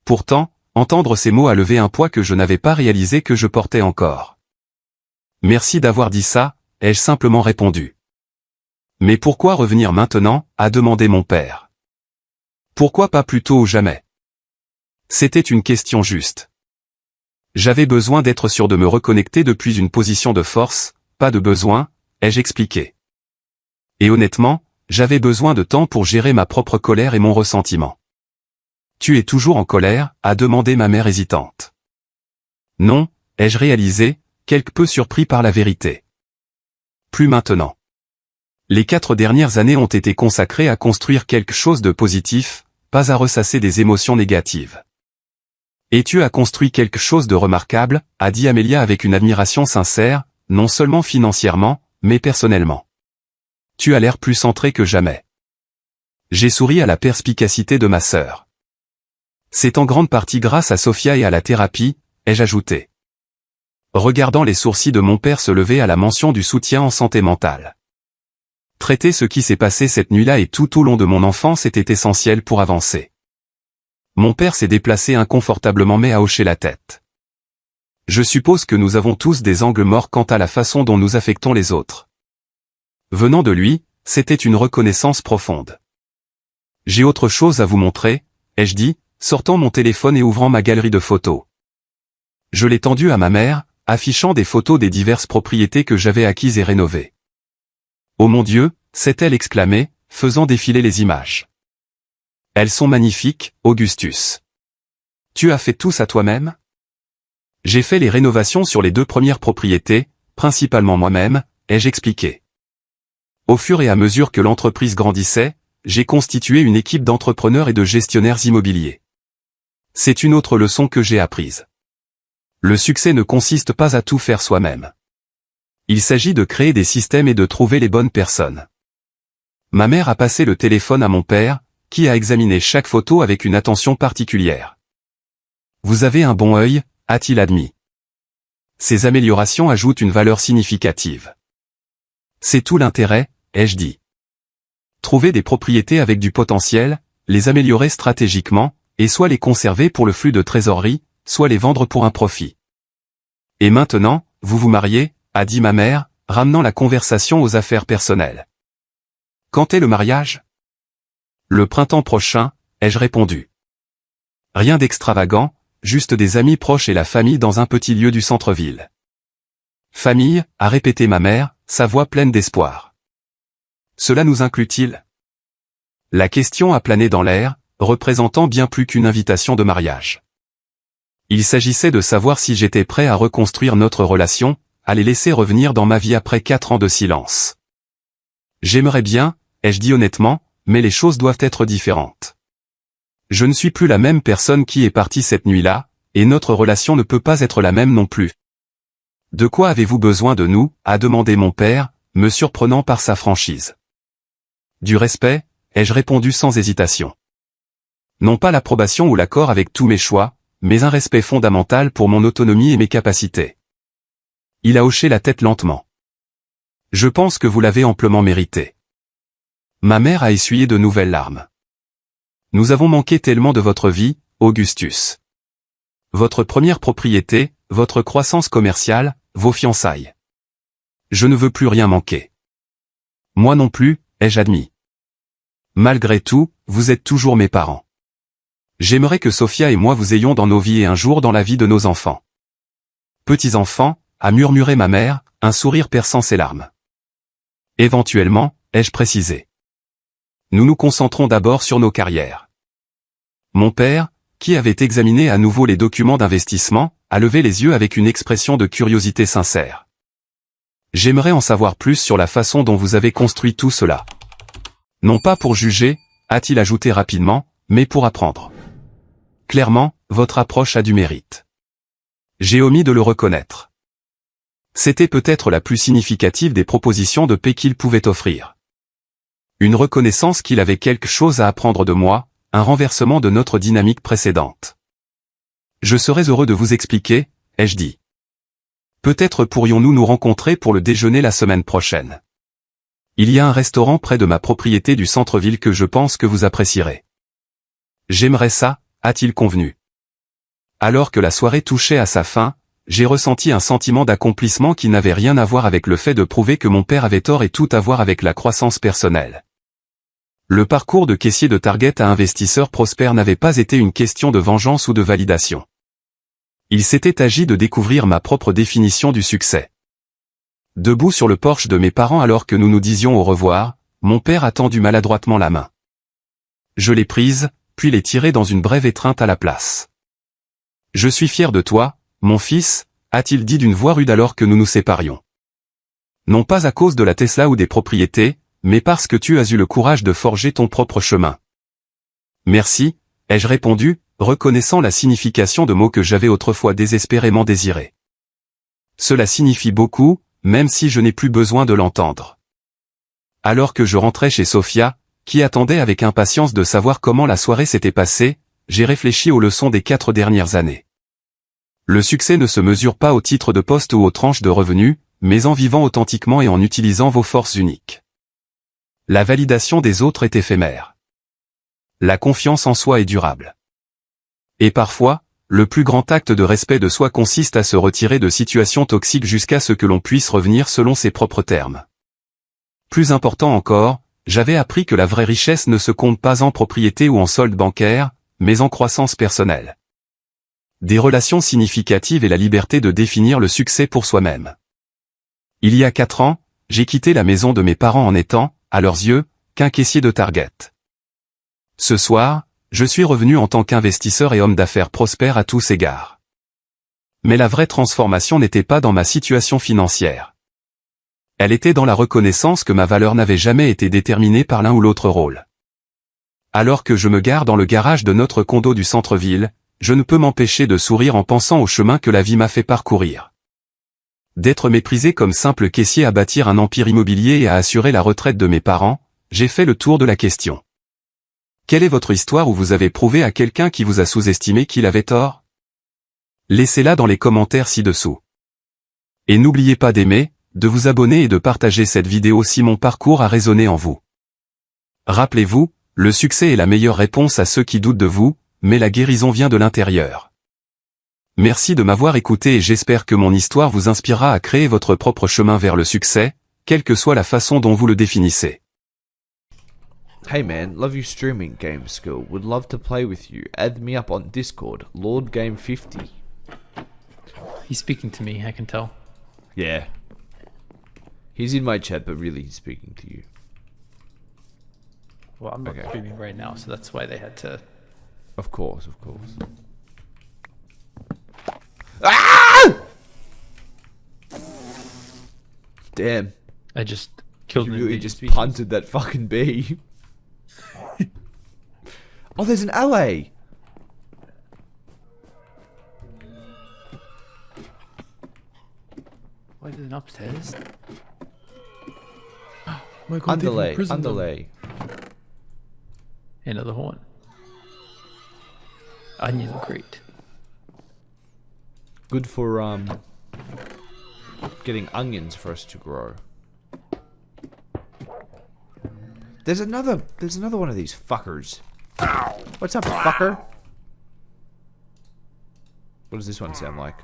Pourtant, entendre ces mots a levé un poids que je n'avais pas réalisé que je portais encore. Merci d'avoir dit ça, ai-je simplement répondu. Mais pourquoi revenir maintenant, a demandé mon père. Pourquoi pas plus tôt ou jamais? C'était une question juste. J'avais besoin d'être sûr de me reconnecter depuis une position de force, pas de besoin, ai-je expliqué. Et honnêtement, j'avais besoin de temps pour gérer ma propre colère et mon ressentiment. Tu es toujours en colère, a demandé ma mère hésitante. Non, ai-je réalisé, quelque peu surpris par la vérité. Plus maintenant. Les 4 dernières années ont été consacrées à construire quelque chose de positif, pas à ressasser des émotions négatives. Et tu as construit quelque chose de remarquable, a dit Amélia avec une admiration sincère, non seulement financièrement, mais personnellement. Tu as l'air plus centré que jamais. J'ai souri à la perspicacité de ma sœur. C'est en grande partie grâce à Sophia et à la thérapie, ai-je ajouté. Regardant les sourcils de mon père se lever à la mention du soutien en santé mentale. Traiter ce qui s'est passé cette nuit-là et tout au long de mon enfance était essentiel pour avancer. Mon père s'est déplacé inconfortablement mais a hoché la tête. Je suppose que nous avons tous des angles morts quant à la façon dont nous affectons les autres. Venant de lui, c'était une reconnaissance profonde. J'ai autre chose à vous montrer, ai-je dit, sortant mon téléphone et ouvrant ma galerie de photos. Je l'ai tendu à ma mère, affichant des photos des diverses propriétés que j'avais acquises et rénovées. Oh mon Dieu, s'est-elle exclamée, faisant défiler les images. Elles sont magnifiques, Augustus. Tu as fait tout ça toi-même? J'ai fait les rénovations sur les 2 premières propriétés, principalement moi-même, ai-je expliqué. Au fur et à mesure que l'entreprise grandissait, j'ai constitué une équipe d'entrepreneurs et de gestionnaires immobiliers. C'est une autre leçon que j'ai apprise. Le succès ne consiste pas à tout faire soi-même. Il s'agit de créer des systèmes et de trouver les bonnes personnes. Ma mère a passé le téléphone à mon père, qui a examiné chaque photo avec une attention particulière. Vous avez un bon œil, a-t-il admis. Ces améliorations ajoutent une valeur significative. C'est tout l'intérêt, ai-je dit. Trouver des propriétés avec du potentiel, les améliorer stratégiquement, et soit les conserver pour le flux de trésorerie, soit les vendre pour un profit. Et maintenant, vous vous mariez, a dit ma mère, ramenant la conversation aux affaires personnelles. Quand est le mariage? Le printemps prochain, ai-je répondu. Rien d'extravagant, juste des amis proches et la famille dans un petit lieu du centre-ville. Famille, a répété ma mère, sa voix pleine d'espoir. Cela nous inclut-il? La question a plané dans l'air, représentant bien plus qu'une invitation de mariage. Il s'agissait de savoir si j'étais prêt à reconstruire notre relation, à les laisser revenir dans ma vie après 4 ans de silence. J'aimerais bien, ai-je dit honnêtement, mais les choses doivent être différentes. Je ne suis plus la même personne qui est partie cette nuit-là, et notre relation ne peut pas être la même non plus. De quoi avez-vous besoin de nous, a demandé mon père, me surprenant par sa franchise. Du respect, ai-je répondu sans hésitation. Non pas l'approbation ou l'accord avec tous mes choix, mais un respect fondamental pour mon autonomie et mes capacités. Il a hoché la tête lentement. Je pense que vous l'avez amplement mérité. Ma mère a essuyé de nouvelles larmes. Nous avons manqué tellement de votre vie, Augustus. Votre première propriété, votre croissance commerciale, vos fiançailles. Je ne veux plus rien manquer. Moi non plus, ai-je admis. Malgré tout, vous êtes toujours mes parents. J'aimerais que Sophia et moi vous ayons dans nos vies et un jour dans la vie de nos enfants. Petits-enfants, a murmuré ma mère, un sourire perçant ses larmes. Éventuellement, ai-je précisé. Nous nous concentrons d'abord sur nos carrières. Mon père, qui avait examiné à nouveau les documents d'investissement, a levé les yeux avec une expression de curiosité sincère. J'aimerais en savoir plus sur la façon dont vous avez construit tout cela. Non pas pour juger, a-t-il ajouté rapidement, mais pour apprendre. Clairement, votre approche a du mérite. J'ai omis de le reconnaître. C'était peut-être la plus significative des propositions de paix qu'il pouvait offrir. Une reconnaissance qu'il avait quelque chose à apprendre de moi, un renversement de notre dynamique précédente. Je serais heureux de vous expliquer, ai-je dit. Peut-être pourrions-nous nous rencontrer pour le déjeuner la semaine prochaine. Il y a un restaurant près de ma propriété du centre-ville que je pense que vous apprécierez. J'aimerais ça, a-t-il convenu. Alors que la soirée touchait à sa fin, j'ai ressenti un sentiment d'accomplissement qui n'avait rien à voir avec le fait de prouver que mon père avait tort et tout à voir avec la croissance personnelle. Le parcours de caissier de Target à investisseur prospère n'avait pas été une question de vengeance ou de validation. Il s'était agi de découvrir ma propre définition du succès. Debout sur le porche de mes parents alors que nous nous disions au revoir, mon père a tendu maladroitement la main. Je l'ai prise, puis l'ai tirée dans une brève étreinte à la place. « Je suis fier de toi, mon fils », a-t-il dit d'une voix rude alors que nous nous séparions. Non pas à cause de la Tesla ou des propriétés, mais parce que tu as eu le courage de forger ton propre chemin. Merci, ai-je répondu, reconnaissant la signification de mots que j'avais autrefois désespérément désirés. Cela signifie beaucoup, même si je n'ai plus besoin de l'entendre. Alors que je rentrais chez Sophia, qui attendait avec impatience de savoir comment la soirée s'était passée, j'ai réfléchi aux leçons des 4 dernières années. Le succès ne se mesure pas au titre de poste ou aux tranches de revenus, mais en vivant authentiquement et en utilisant vos forces uniques. La validation des autres est éphémère. La confiance en soi est durable. Et parfois, le plus grand acte de respect de soi consiste à se retirer de situations toxiques jusqu'à ce que l'on puisse revenir selon ses propres termes. Plus important encore, j'avais appris que la vraie richesse ne se compte pas en propriété ou en solde bancaire, mais en croissance personnelle. Des relations significatives et la liberté de définir le succès pour soi-même. Il y a 4 ans, j'ai quitté la maison de mes parents en étant, à leurs yeux, qu'un caissier de Target. Ce soir, je suis revenu en tant qu'investisseur et homme d'affaires prospère à tous égards. Mais la vraie transformation n'était pas dans ma situation financière. Elle était dans la reconnaissance que ma valeur n'avait jamais été déterminée par l'un ou l'autre rôle. Alors que je me gare dans le garage de notre condo du centre-ville, je ne peux m'empêcher de sourire en pensant au chemin que la vie m'a fait parcourir. D'être méprisé comme simple caissier à bâtir un empire immobilier et à assurer la retraite de mes parents, j'ai fait le tour de la question. Quelle est votre histoire où vous avez prouvé à quelqu'un qui vous a sous-estimé qu'il avait tort? Laissez-la dans les commentaires ci-dessous. Et n'oubliez pas d'aimer, de vous abonner et de partager cette vidéo si mon parcours a résonné en vous. Rappelez-vous, le succès est la meilleure réponse à ceux qui doutent de vous, mais la guérison vient de l'intérieur. Merci de m'avoir écouté et j'espère que mon histoire vous inspirera à créer votre propre chemin vers le succès, quelle que soit la façon dont vous le définissez. Hey man, love you streaming Game School. Would love to play with you. Add me up on Discord, Lord Game 50. He's speaking to me, I can tell. Yeah. He's in my chat, but really he's speaking to you. Well, I'm not Okay. streaming right now, so that's why they had to. Of course, of course. Ah! Damn. I just killed You an really invasive just species. punted that fucking bee. Oh, there's an alley. Why is it an upstairs? Oh my god, they've Underlay, imprisoned them. underlay. Another horn. Onion crate. Good for getting onions for us to grow. There's another one of these fuckers. What's up, fucker? What does this one sound like?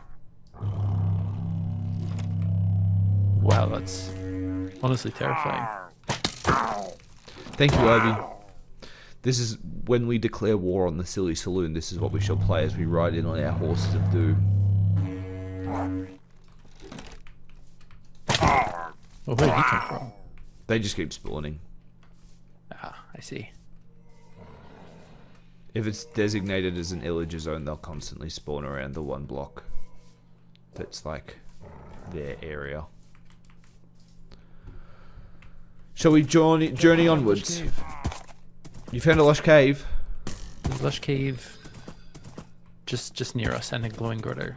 Wow, that's honestly terrifying. Thank you, Obi. This is when we declare war on the Silly Saloon. This is what we shall play as we ride in on our horses of doom. Well, where did he come from? They just keep spawning. Ah, I see. If it's designated as an illager zone, they'll constantly spawn around the one block that's like their area. Shall we journey onwards? Cave. You found a lush cave. There's a lush cave just near us and a glowing grotto.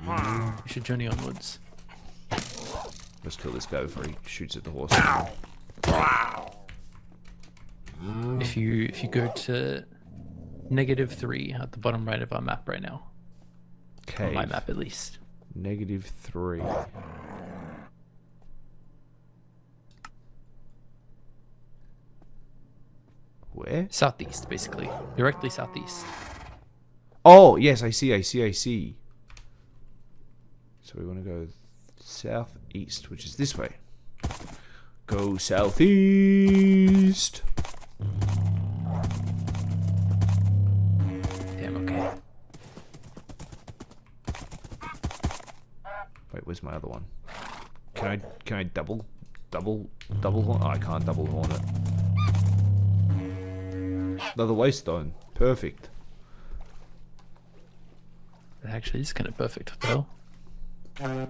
We should journey onwards. Let's kill this guy before he shoots at the horse. If you go to -3 at the bottom right of our map right now. On Cave. my map at least. -3. Where? Southeast, basically. Directly southeast. Oh, yes, I see. So we want to go southeast, which is this way. Go southeast. Damn, okay. Wait, where's my other one? Can I double horn? Oh, I can't double horn it. Another waystone. Perfect. That actually is kind of perfect, though. And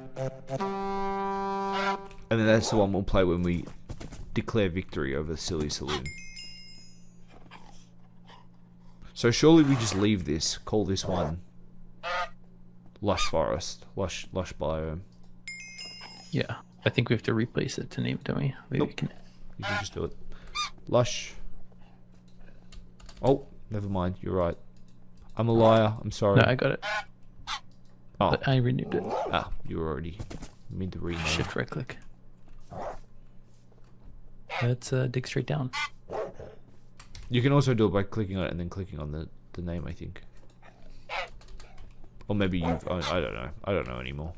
then that's the one we'll play when we declare victory over Silly Saloon. So surely we just leave this, call this one Lush Forest, Lush Biome. Yeah. I think we have to replace it to name it, don't we? Maybe we Nope. can. You can just do it. Lush. Oh, never mind, you're right. I'm a liar, I'm sorry. No, I got it. Oh, But I renewed it. ah, you were already mid to rename. Shift right click. Let's dig straight down. You can also do it by clicking on it and then clicking on the name, I think. Or maybe you've... I don't know. I don't know anymore.